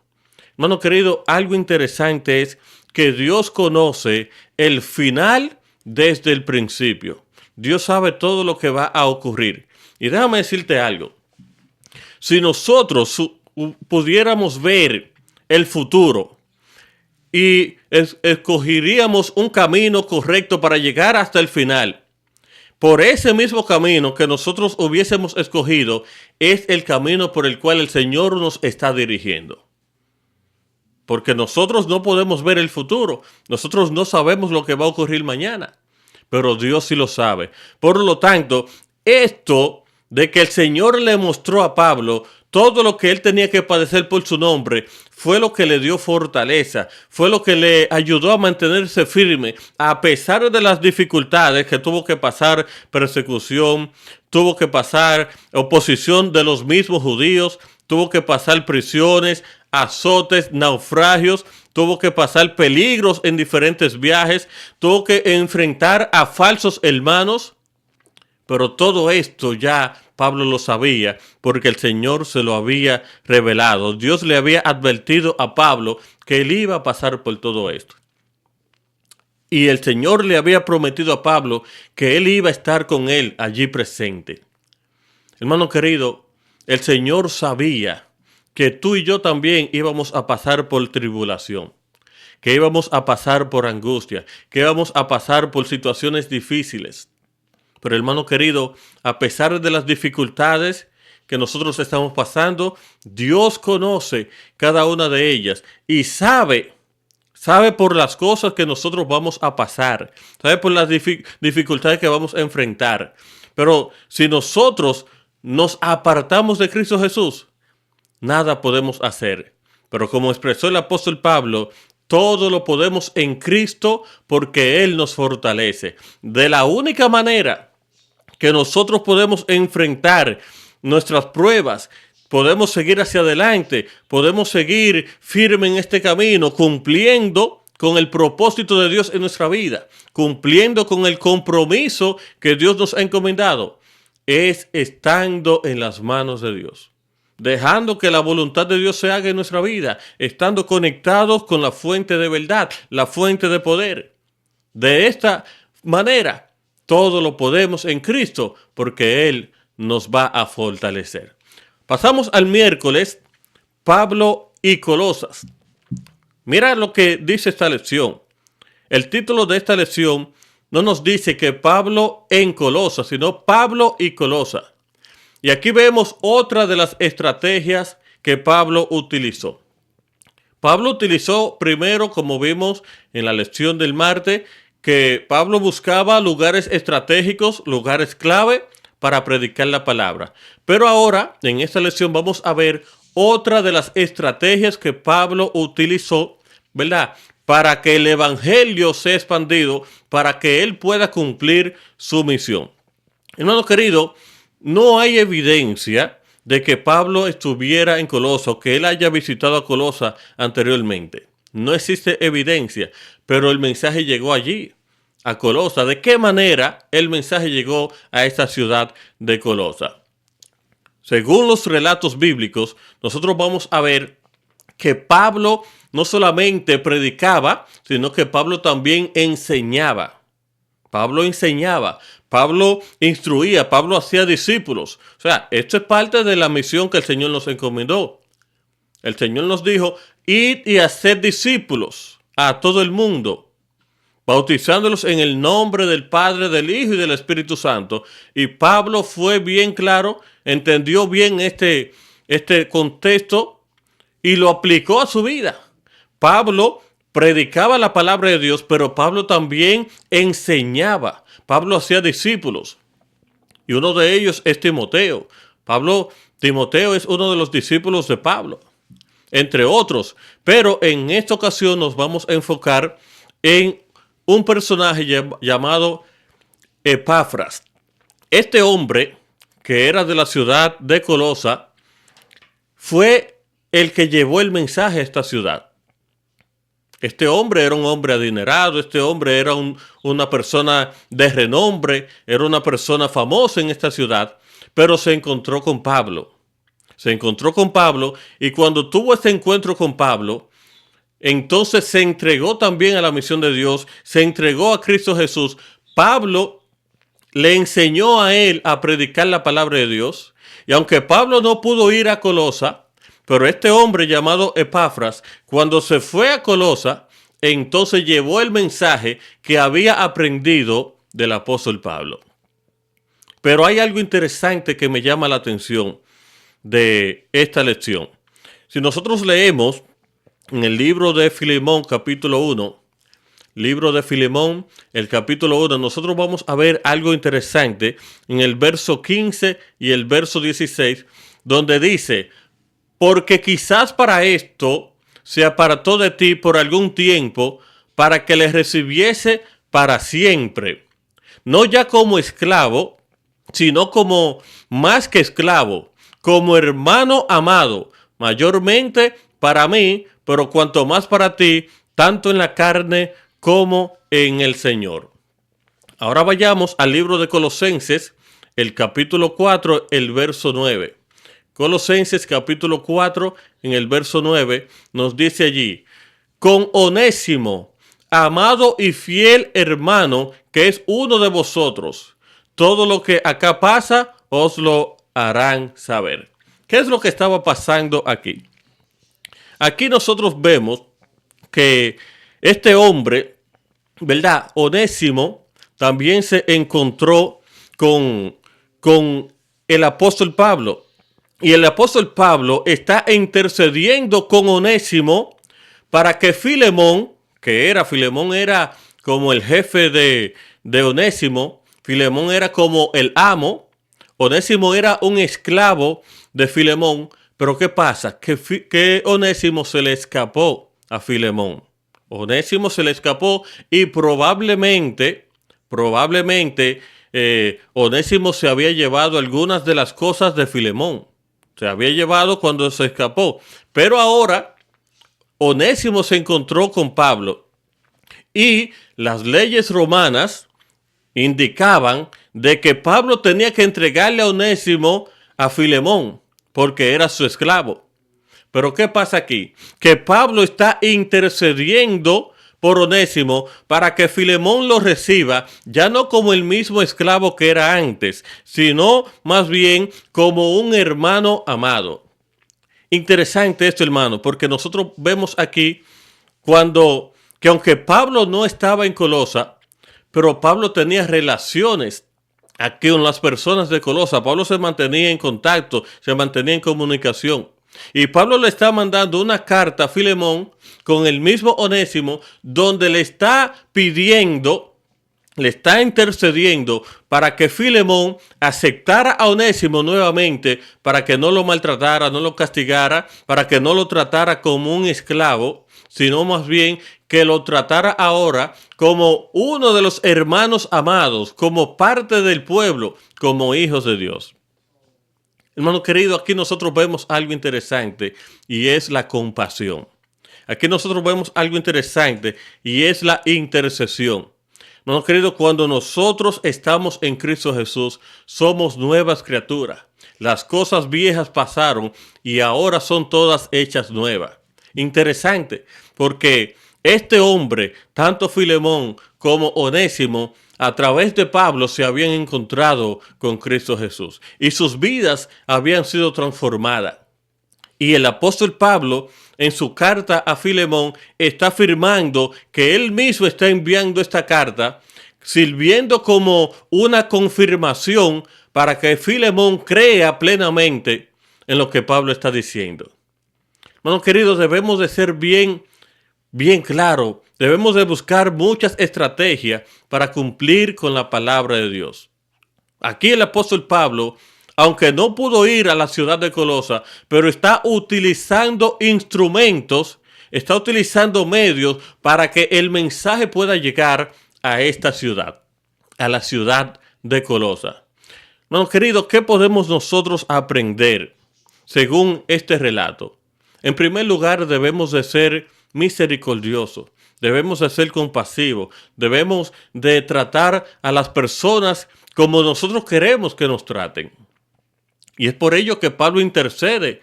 Hermano querido, algo interesante es que Dios conoce el final desde el principio. Dios sabe todo lo que va a ocurrir. Y déjame decirte algo. Si nosotros pudiéramos ver el futuro y escogeríamos un camino correcto para llegar hasta el final, por ese mismo camino que nosotros hubiésemos escogido, es el camino por el cual el Señor nos está dirigiendo. Porque nosotros no podemos ver el futuro. Nosotros no sabemos lo que va a ocurrir mañana. Pero Dios sí lo sabe. Por lo tanto, esto de que el Señor le mostró a Pablo todo lo que él tenía que padecer por su nombre, fue lo que le dio fortaleza, fue lo que le ayudó a mantenerse firme, a pesar de las dificultades que tuvo que pasar, persecución, tuvo que pasar oposición de los mismos judíos, tuvo que pasar prisiones, azotes, naufragios, tuvo que pasar peligros en diferentes viajes, tuvo que enfrentar a falsos hermanos. Pero todo esto ya Pablo lo sabía porque el Señor se lo había revelado. Dios le había advertido a Pablo que él iba a pasar por todo esto. Y el Señor le había prometido a Pablo que él iba a estar con él allí presente. Hermano querido, el Señor sabía que tú y yo también íbamos a pasar por tribulación, que íbamos a pasar por angustia, que íbamos a pasar por situaciones difíciles. Pero hermano querido, a pesar de las dificultades que nosotros estamos pasando, Dios conoce cada una de ellas y sabe por las cosas que nosotros vamos a pasar, sabe por las dificultades que vamos a enfrentar. Pero si nosotros nos apartamos de Cristo Jesús, nada podemos hacer. Pero como expresó el apóstol Pablo, todo lo podemos en Cristo porque Él nos fortalece. De la única manera que nosotros podemos enfrentar nuestras pruebas, podemos seguir hacia adelante, podemos seguir firme en este camino, cumpliendo con el propósito de Dios en nuestra vida, cumpliendo con el compromiso que Dios nos ha encomendado, es estando en las manos de Dios. Dejando que la voluntad de Dios se haga en nuestra vida, estando conectados con la fuente de verdad, la fuente de poder. De esta manera, todo lo podemos en Cristo porque Él nos va a fortalecer. Pasamos al miércoles, Pablo y Colosas. Mira lo que dice esta lección. El título de esta lección no nos dice que Pablo en Colosas, sino Pablo y Colosas. Y aquí vemos otra de las estrategias que Pablo utilizó. Pablo utilizó primero, como vimos en la lección del martes, que Pablo buscaba lugares estratégicos, lugares clave para predicar la palabra. Pero ahora, en esta lección, vamos a ver otra de las estrategias que Pablo utilizó, ¿verdad?, para que el evangelio sea expandido, para que él pueda cumplir su misión. Hermano querido, no hay evidencia de que Pablo estuviera en Colosa o que él haya visitado a Colosa anteriormente. No existe evidencia, pero el mensaje llegó allí, a Colosa. ¿De qué manera el mensaje llegó a esta ciudad de Colosa? Según los relatos bíblicos, nosotros vamos a ver que Pablo no solamente predicaba, sino que Pablo también enseñaba. Pablo enseñaba, Pablo instruía, Pablo hacía discípulos. O sea, esto es parte de la misión que el Señor nos encomendó. El Señor nos dijo, id y haced discípulos a todo el mundo, bautizándolos en el nombre del Padre, del Hijo y del Espíritu Santo. Y Pablo fue bien claro, entendió bien este contexto y lo aplicó a su vida. Pablo predicaba la palabra de Dios, pero Pablo también enseñaba. Pablo hacía discípulos. Y uno de ellos es Timoteo. Timoteo es uno de los discípulos de Pablo, entre otros. Pero en esta ocasión nos vamos a enfocar en un personaje llamado Epafras. Este hombre, que era de la ciudad de Colosa, fue el que llevó el mensaje a esta ciudad. Este hombre era un hombre adinerado, este hombre era una persona de renombre, era una persona famosa en esta ciudad, pero se encontró con Pablo. Se encontró con Pablo y cuando tuvo este encuentro con Pablo, entonces se entregó también a la misión de Dios, se entregó a Cristo Jesús. Pablo le enseñó a él a predicar la palabra de Dios y aunque Pablo no pudo ir a Colosa, pero este hombre llamado Epafras, cuando se fue a Colosa, entonces llevó el mensaje que había aprendido del apóstol Pablo. Pero hay algo interesante que me llama la atención de esta lección. Si nosotros leemos en el libro de Filemón, capítulo 1, libro de Filemón, el capítulo 1, nosotros vamos a ver algo interesante en el verso 15 y el verso 16, donde dice: porque quizás para esto se apartó de ti por algún tiempo, para que le recibiese para siempre, no ya como esclavo, sino como más que esclavo, como hermano amado, mayormente para mí, pero cuanto más para ti, tanto en la carne como en el Señor. Ahora vayamos al libro de Colosenses, el capítulo 4, el verso 9. Colosenses capítulo 4, en el verso 9, nos dice allí: con Onésimo, amado y fiel hermano, que es uno de vosotros, todo lo que acá pasa os lo harán saber. ¿Qué es lo que estaba pasando aquí? Aquí nosotros vemos que este hombre, ¿verdad? Onésimo, también se encontró con el apóstol Pablo. Y el apóstol Pablo está intercediendo con Onésimo para que Filemón era como el jefe de Onésimo, Filemón era como el amo, Onésimo era un esclavo de Filemón, pero ¿qué pasa? Que Onésimo se le escapó a Filemón. Onésimo se le escapó y probablemente Onésimo se había llevado algunas de las cosas de Filemón. Se había llevado cuando se escapó. Pero ahora Onésimo se encontró con Pablo y las leyes romanas indicaban de que Pablo tenía que entregarle a Onésimo a Filemón porque era su esclavo. Pero ¿qué pasa aquí? Que Pablo está intercediendo por Onésimo para que Filemón lo reciba, ya no como el mismo esclavo que era antes, sino más bien como un hermano amado. Interesante esto, hermano, porque nosotros vemos aquí que aunque Pablo no estaba en Colosa, pero Pablo tenía relaciones aquí con las personas de Colosa. Pablo se mantenía en contacto, se mantenía en comunicación. Y Pablo le está mandando una carta a Filemón con el mismo Onésimo, donde le está pidiendo, le está intercediendo para que Filemón aceptara a Onésimo nuevamente, para que no lo maltratara, no lo castigara, para que no lo tratara como un esclavo, sino más bien que lo tratara ahora como uno de los hermanos amados, como parte del pueblo, como hijos de Dios. Hermano querido, aquí nosotros vemos algo interesante y es la compasión. Aquí nosotros vemos algo interesante y es la intercesión. Hermano querido, cuando nosotros estamos en Cristo Jesús, somos nuevas criaturas. Las cosas viejas pasaron y ahora son todas hechas nuevas. Interesante, porque este hombre, tanto Filemón como Onésimo, a través de Pablo se habían encontrado con Cristo Jesús y sus vidas habían sido transformadas. Y el apóstol Pablo, en su carta a Filemón, está afirmando que él mismo está enviando esta carta, sirviendo como una confirmación para que Filemón crea plenamente en lo que Pablo está diciendo. Hermanos queridos, debemos de ser bien claro, debemos de buscar muchas estrategias para cumplir con la palabra de Dios. Aquí el apóstol Pablo, aunque no pudo ir a la ciudad de Colosa, pero está utilizando instrumentos, está utilizando medios para que el mensaje pueda llegar a esta ciudad, a la ciudad de Colosa. Hermanos queridos, ¿qué podemos nosotros aprender según este relato? En primer lugar, debemos de ser misericordiosos, debemos de ser compasivos, debemos de tratar a las personas como nosotros queremos que nos traten. Y es por ello que Pablo intercede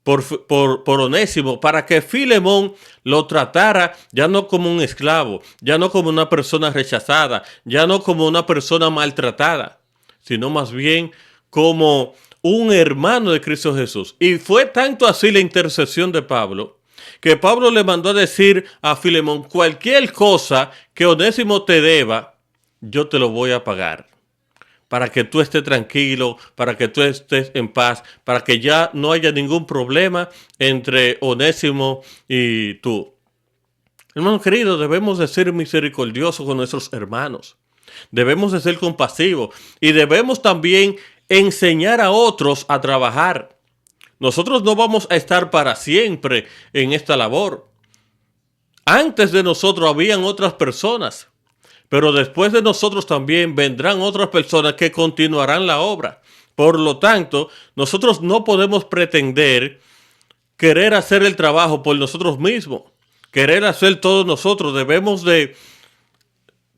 por Onésimo, para que Filemón lo tratara ya no como un esclavo, ya no como una persona rechazada, ya no como una persona maltratada, sino más bien como un hermano de Cristo Jesús. Y fue tanto así la intercesión de Pablo, que Pablo le mandó a decir a Filemón: cualquier cosa que Onésimo te deba, yo te lo voy a pagar, para que tú estés tranquilo, para que tú estés en paz, para que ya no haya ningún problema entre Onésimo y tú. Hermanos queridos, debemos de ser misericordiosos con nuestros hermanos. Debemos de ser compasivos y debemos también enseñar a otros a trabajar. Nosotros no vamos a estar para siempre en esta labor. Antes de nosotros habían otras personas, pero después de nosotros también vendrán otras personas que continuarán la obra. Por lo tanto, nosotros no podemos pretender querer hacer el trabajo por nosotros mismos, querer hacer todos nosotros. Debemos de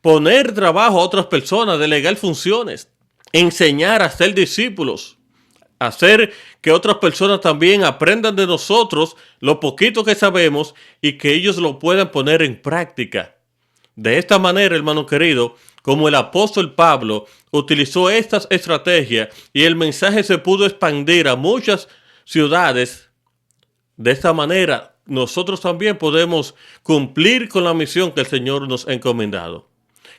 poner trabajo a otras personas, delegar funciones, enseñar a ser discípulos, hacer que otras personas también aprendan de nosotros lo poquito que sabemos y que ellos lo puedan poner en práctica. De esta manera, hermano querido, como el apóstol Pablo utilizó estas estrategias y el mensaje se pudo expandir a muchas ciudades, de esta manera nosotros también podemos cumplir con la misión que el Señor nos ha encomendado.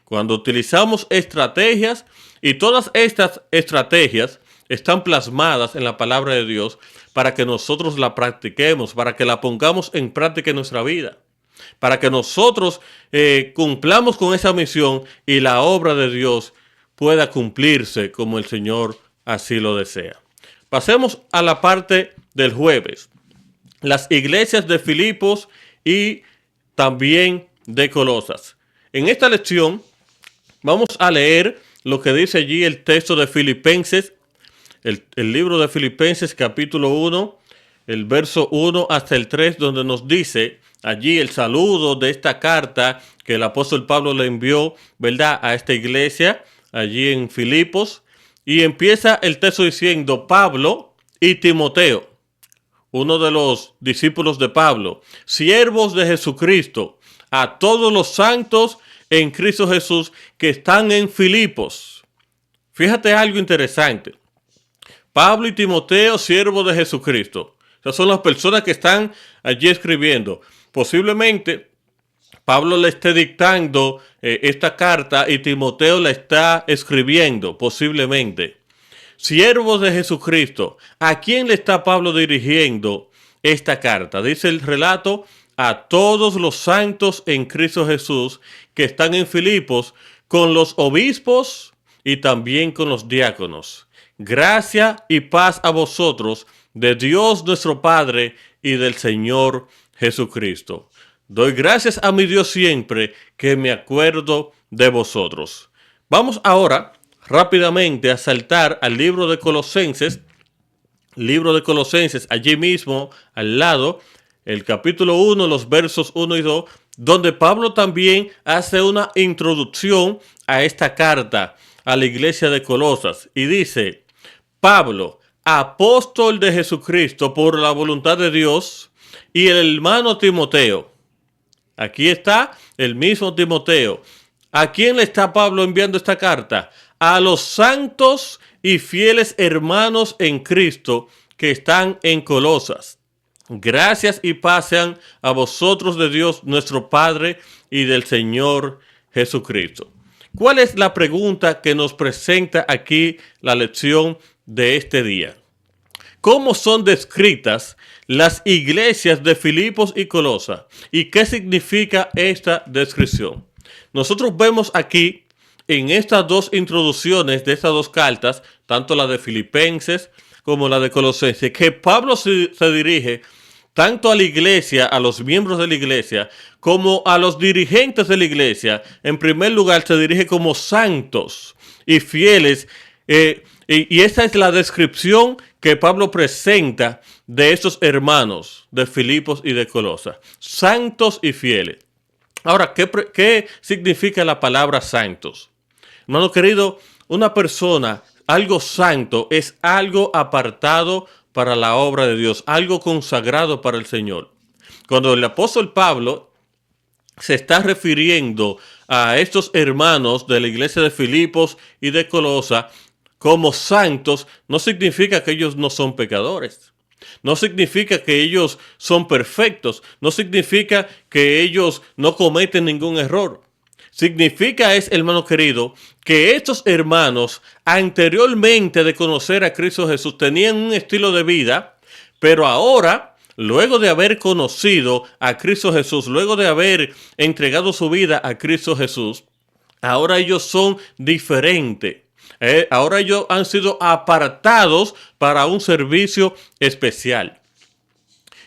Cuando utilizamos estrategias, y todas estas estrategias están plasmadas en la palabra de Dios para que nosotros la practiquemos, para que la pongamos en práctica en nuestra vida, para que nosotros cumplamos con esa misión y la obra de Dios pueda cumplirse como el Señor así lo desea. Pasemos a la parte del jueves. Las iglesias de Filipos y también de Colosas. En esta lección vamos a leer lo que dice allí el texto de Filipenses, el libro de Filipenses capítulo 1, el verso 1 hasta el 3, donde nos dice allí el saludo de esta carta que el apóstol Pablo le envió, ¿verdad?, a esta iglesia allí en Filipos. Y empieza el texto diciendo: Pablo y Timoteo, uno de los discípulos de Pablo, siervos de Jesucristo, a todos los santos en Cristo Jesús que están en Filipos. Fíjate algo interesante. Pablo y Timoteo, siervos de Jesucristo. Esas son las personas que están allí escribiendo. Posiblemente Pablo le esté dictando esta carta y Timoteo la está escribiendo, posiblemente. Siervos de Jesucristo. ¿A quién le está Pablo dirigiendo esta carta? Dice el relato: a todos los santos en Cristo Jesús que están en Filipos, con los obispos y también con los diáconos. Gracia y paz a vosotros, de Dios nuestro Padre y del Señor Jesucristo. Doy gracias a mi Dios siempre que me acuerdo de vosotros. Vamos ahora rápidamente a saltar al libro de Colosenses, libro de Colosenses, allí mismo, al lado, el capítulo 1, los versos 1 y 2, donde Pablo también hace una introducción a esta carta a la iglesia de Colosas y dice: Pablo, apóstol de Jesucristo por la voluntad de Dios, y el hermano Timoteo. Aquí está el mismo Timoteo. ¿A quién le está Pablo enviando esta carta? A los santos y fieles hermanos en Cristo que están en Colosas. Gracias y paz sean a vosotros de Dios nuestro Padre y del Señor Jesucristo. ¿Cuál es la pregunta que nos presenta aquí la lección de este día? ¿Cómo son descritas las iglesias de Filipos y Colosas? ¿Y qué significa esta descripción? Nosotros vemos aquí en estas dos introducciones de estas dos cartas, tanto la de Filipenses como la de Colosenses, que Pablo se dirige tanto a la iglesia, a los miembros de la iglesia, como a los dirigentes de la iglesia. En primer lugar, se dirige como santos y fieles. Y esa es la descripción que Pablo presenta de estos hermanos de Filipos y de Colosas. Santos y fieles. Ahora, ¿qué significa la palabra santos? Hermano querido, una persona, algo santo, es algo apartado para la obra de Dios, algo consagrado para el Señor. Cuando el apóstol Pablo se está refiriendo a estos hermanos de la iglesia de Filipos y de Colosas como santos, no significa que ellos no son pecadores. No significa que ellos son perfectos. No significa que ellos no cometen ningún error. Significa, hermano querido, que estos hermanos, anteriormente de conocer a Cristo Jesús, tenían un estilo de vida, pero ahora, luego de haber conocido a Cristo Jesús, luego de haber entregado su vida a Cristo Jesús, ahora ellos son diferentes. Ahora ellos han sido apartados para un servicio especial.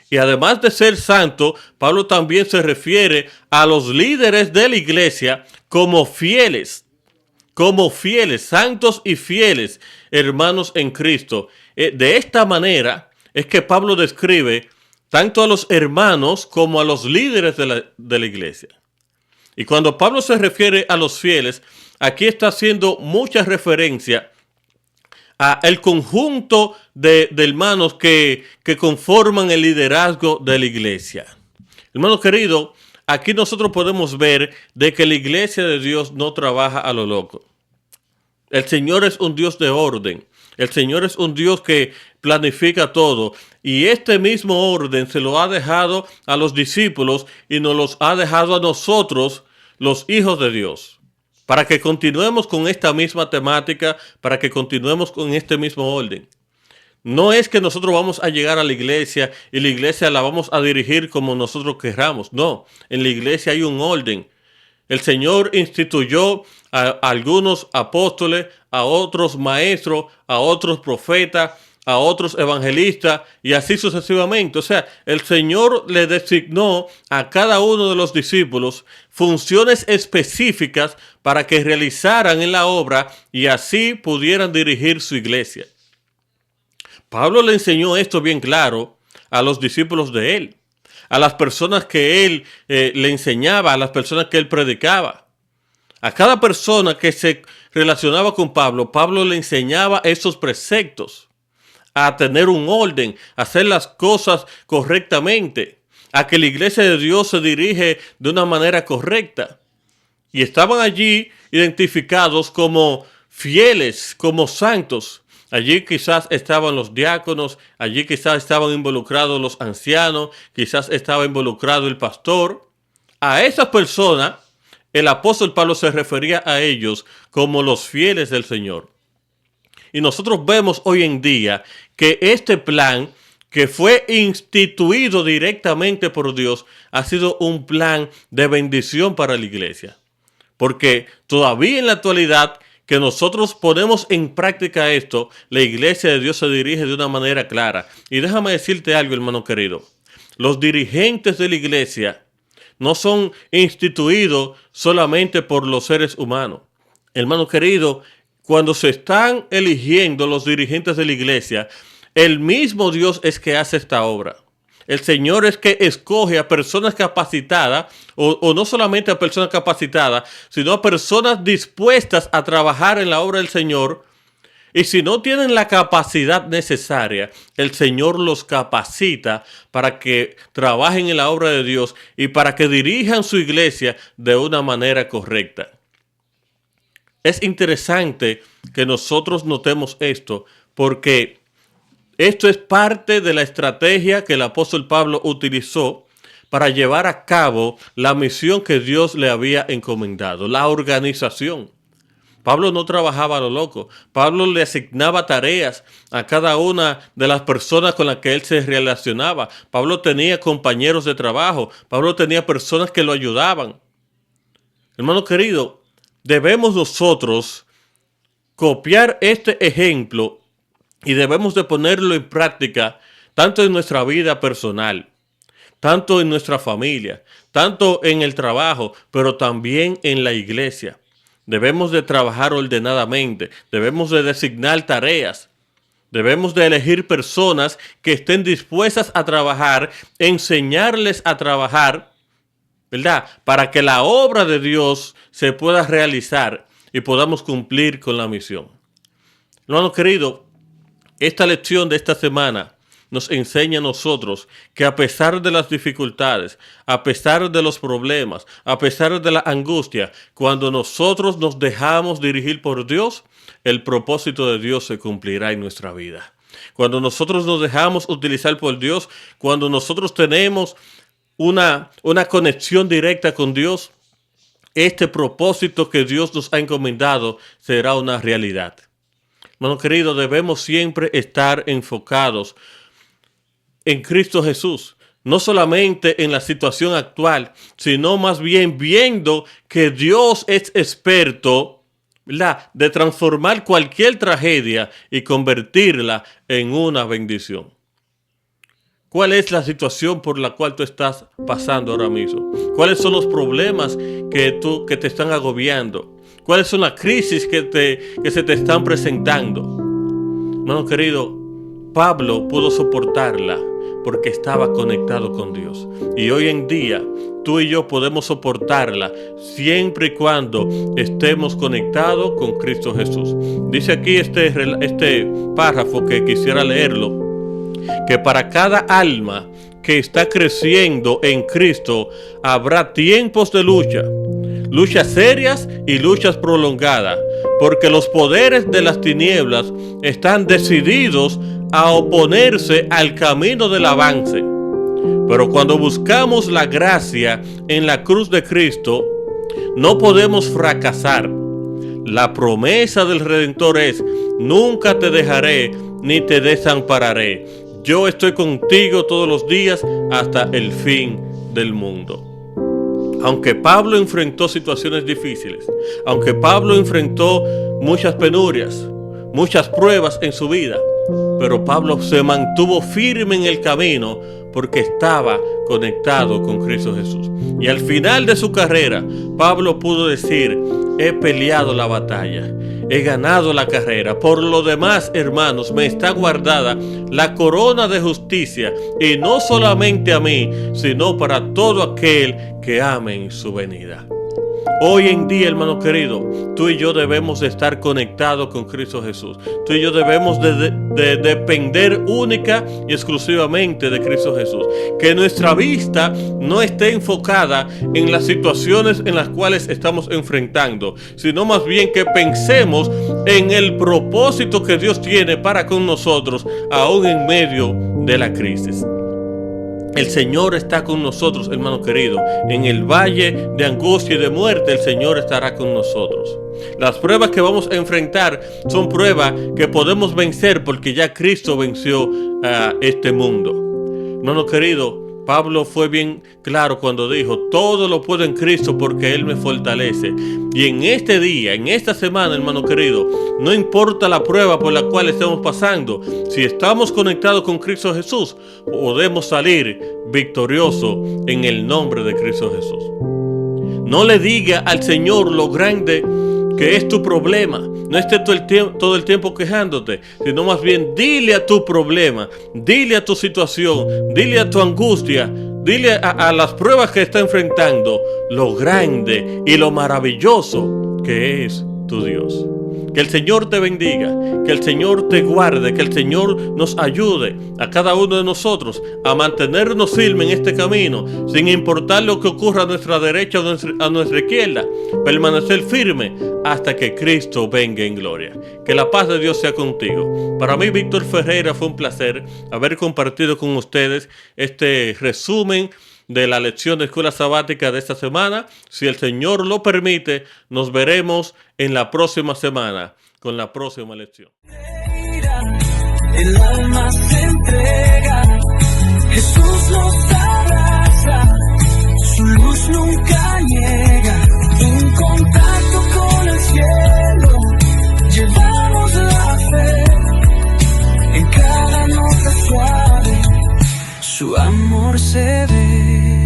Y además de ser santo, Pablo también se refiere a los líderes de la iglesia como fieles, santos y fieles, hermanos en Cristo. De esta manera es que Pablo describe tanto a los hermanos como a los líderes de la iglesia. Y cuando Pablo se refiere a los fieles, aquí está haciendo mucha referencia el conjunto de hermanos que conforman el liderazgo de la iglesia. Hermano querido, aquí nosotros podemos ver de que la iglesia de Dios no trabaja a lo loco. El Señor es un Dios de orden. El Señor es un Dios que planifica todo. Y este mismo orden se lo ha dejado a los discípulos y nos los ha dejado a nosotros, los hijos de Dios, para que continuemos con esta misma temática, para que continuemos con este mismo orden. No es que nosotros vamos a llegar a la iglesia y la iglesia la vamos a dirigir como nosotros queramos. No, en la iglesia hay un orden. El Señor instituyó a algunos apóstoles, a otros maestros, a otros profetas, a otros evangelistas y así sucesivamente. O sea, el Señor le designó a cada uno de los discípulos funciones específicas para que realizaran en la obra y así pudieran dirigir su iglesia. Pablo le enseñó esto bien claro a los discípulos de él, a las personas que él le enseñaba, a las personas que él predicaba. A cada persona que se relacionaba con Pablo, Pablo le enseñaba esos preceptos, a tener un orden, a hacer las cosas correctamente, a que la iglesia de Dios se dirige de una manera correcta. Y estaban allí identificados como fieles, como santos. Allí quizás estaban los diáconos, allí quizás estaban involucrados los ancianos, quizás estaba involucrado el pastor. A esas personas, el apóstol Pablo se refería a ellos como los fieles del Señor. Y nosotros vemos hoy en día que este plan que fue instituido directamente por Dios ha sido un plan de bendición para la iglesia. Porque todavía en la actualidad que nosotros ponemos en práctica esto, la iglesia de Dios se dirige de una manera clara. Y déjame decirte algo, hermano querido. Los dirigentes de la iglesia no son instituidos solamente por los seres humanos. Hermano querido, cuando se están eligiendo los dirigentes de la iglesia, El mismo Dios es que hace esta obra. El Señor es que escoge a personas capacitadas, o no solamente a personas capacitadas, sino a personas dispuestas a trabajar en la obra del Señor. Y si no tienen la capacidad necesaria, el Señor los capacita para que trabajen en la obra de Dios y para que dirijan su iglesia de una manera correcta. Es interesante que nosotros notemos esto, porque esto es parte de la estrategia que el apóstol Pablo utilizó para llevar a cabo la misión que Dios le había encomendado, la organización. Pablo no trabajaba a lo loco. Pablo le asignaba tareas a cada una de las personas con las que él se relacionaba. Pablo tenía compañeros de trabajo. Pablo tenía personas que lo ayudaban. Hermano querido, debemos nosotros copiar este ejemplo y debemos de ponerlo en práctica tanto en nuestra vida personal, tanto en nuestra familia, tanto en el trabajo, pero también en la iglesia. Debemos de trabajar ordenadamente, debemos de designar tareas, debemos de elegir personas que estén dispuestas a trabajar, enseñarles a trabajar, ¿verdad? Para que la obra de Dios se pueda realizar y podamos cumplir con la misión. Hermano querido, esta lección de esta semana nos enseña a nosotros que a pesar de las dificultades, a pesar de los problemas, a pesar de la angustia, cuando nosotros nos dejamos dirigir por Dios, el propósito de Dios se cumplirá en nuestra vida. Cuando nosotros nos dejamos utilizar por Dios, cuando nosotros tenemos una conexión directa con Dios, este propósito que Dios nos ha encomendado será una realidad. Hermano querido, debemos siempre estar enfocados en Cristo Jesús, no solamente en la situación actual, sino más bien viendo que Dios es experto, ¿verdad?, de transformar cualquier tragedia y convertirla en una bendición. ¿Cuál es la situación por la cual tú estás pasando ahora mismo? ¿Cuáles son los problemas que te están agobiando? ¿Cuáles son las crisis que se te están presentando? Hermano querido, Pablo pudo soportarla porque estaba conectado con Dios. Y hoy en día, tú y yo podemos soportarla siempre y cuando estemos conectados con Cristo Jesús. Dice aquí este párrafo que quisiera leerlo, que para cada alma que está creciendo en Cristo habrá tiempos de lucha, luchas serias y luchas prolongadas, porque los poderes de las tinieblas están decididos a oponerse al camino del avance. Pero cuando buscamos la gracia en la cruz de Cristo, no podemos fracasar. La promesa del Redentor es: nunca te dejaré ni te desampararé. Yo estoy contigo todos los días hasta el fin del mundo. Aunque Pablo enfrentó situaciones difíciles, aunque Pablo enfrentó muchas penurias, muchas pruebas en su vida, pero Pablo se mantuvo firme en el camino porque estaba conectado con Cristo Jesús. Y al final de su carrera, Pablo pudo decir: he peleado la batalla, he ganado la carrera. Por lo demás, hermanos, me está guardada la corona de justicia, y no solamente a mí, sino para todo aquel que ame su venida. Hoy en día, hermano querido, tú y yo debemos de estar conectados con Cristo Jesús. Tú y yo debemos de depender única y exclusivamente de Cristo Jesús. Que nuestra vista no esté enfocada en las situaciones en las cuales estamos enfrentando, sino más bien que pensemos en el propósito que Dios tiene para con nosotros, aún en medio de la crisis. El Señor está con nosotros, hermano querido. En el valle de angustia y de muerte, el Señor estará con nosotros. Las pruebas que vamos a enfrentar son pruebas que podemos vencer porque ya Cristo venció a este mundo. Hermano querido, Pablo fue bien claro cuando dijo: todo lo puedo en Cristo porque Él me fortalece. Y en este día, en esta semana, hermano querido, no importa la prueba por la cual estemos pasando, si estamos conectados con Cristo Jesús, podemos salir victoriosos en el nombre de Cristo Jesús. No le diga al Señor lo grande que es tu problema. No estés todo el tiempo quejándote, sino más bien dile a tu problema, dile a tu situación, dile a tu angustia, dile a las pruebas que está enfrentando lo grande y lo maravilloso que es tu Dios. Que el Señor te bendiga, que el Señor te guarde, que el Señor nos ayude a cada uno de nosotros a mantenernos firmes en este camino, sin importar lo que ocurra a nuestra derecha o a nuestra izquierda, permanecer firme hasta que Cristo venga en gloria. Que la paz de Dios sea contigo. Para mí, Víctor Ferreira, fue un placer haber compartido con ustedes este resumen de la lección de escuela sabática de esta semana. Si el Señor lo permite, nos veremos en la próxima semana con la próxima lección. El alma se entrega, Jesús nos abraza, su luz nunca niega. En contacto con el cielo, llevamos la fe, en cada nota suave, su amor se ve.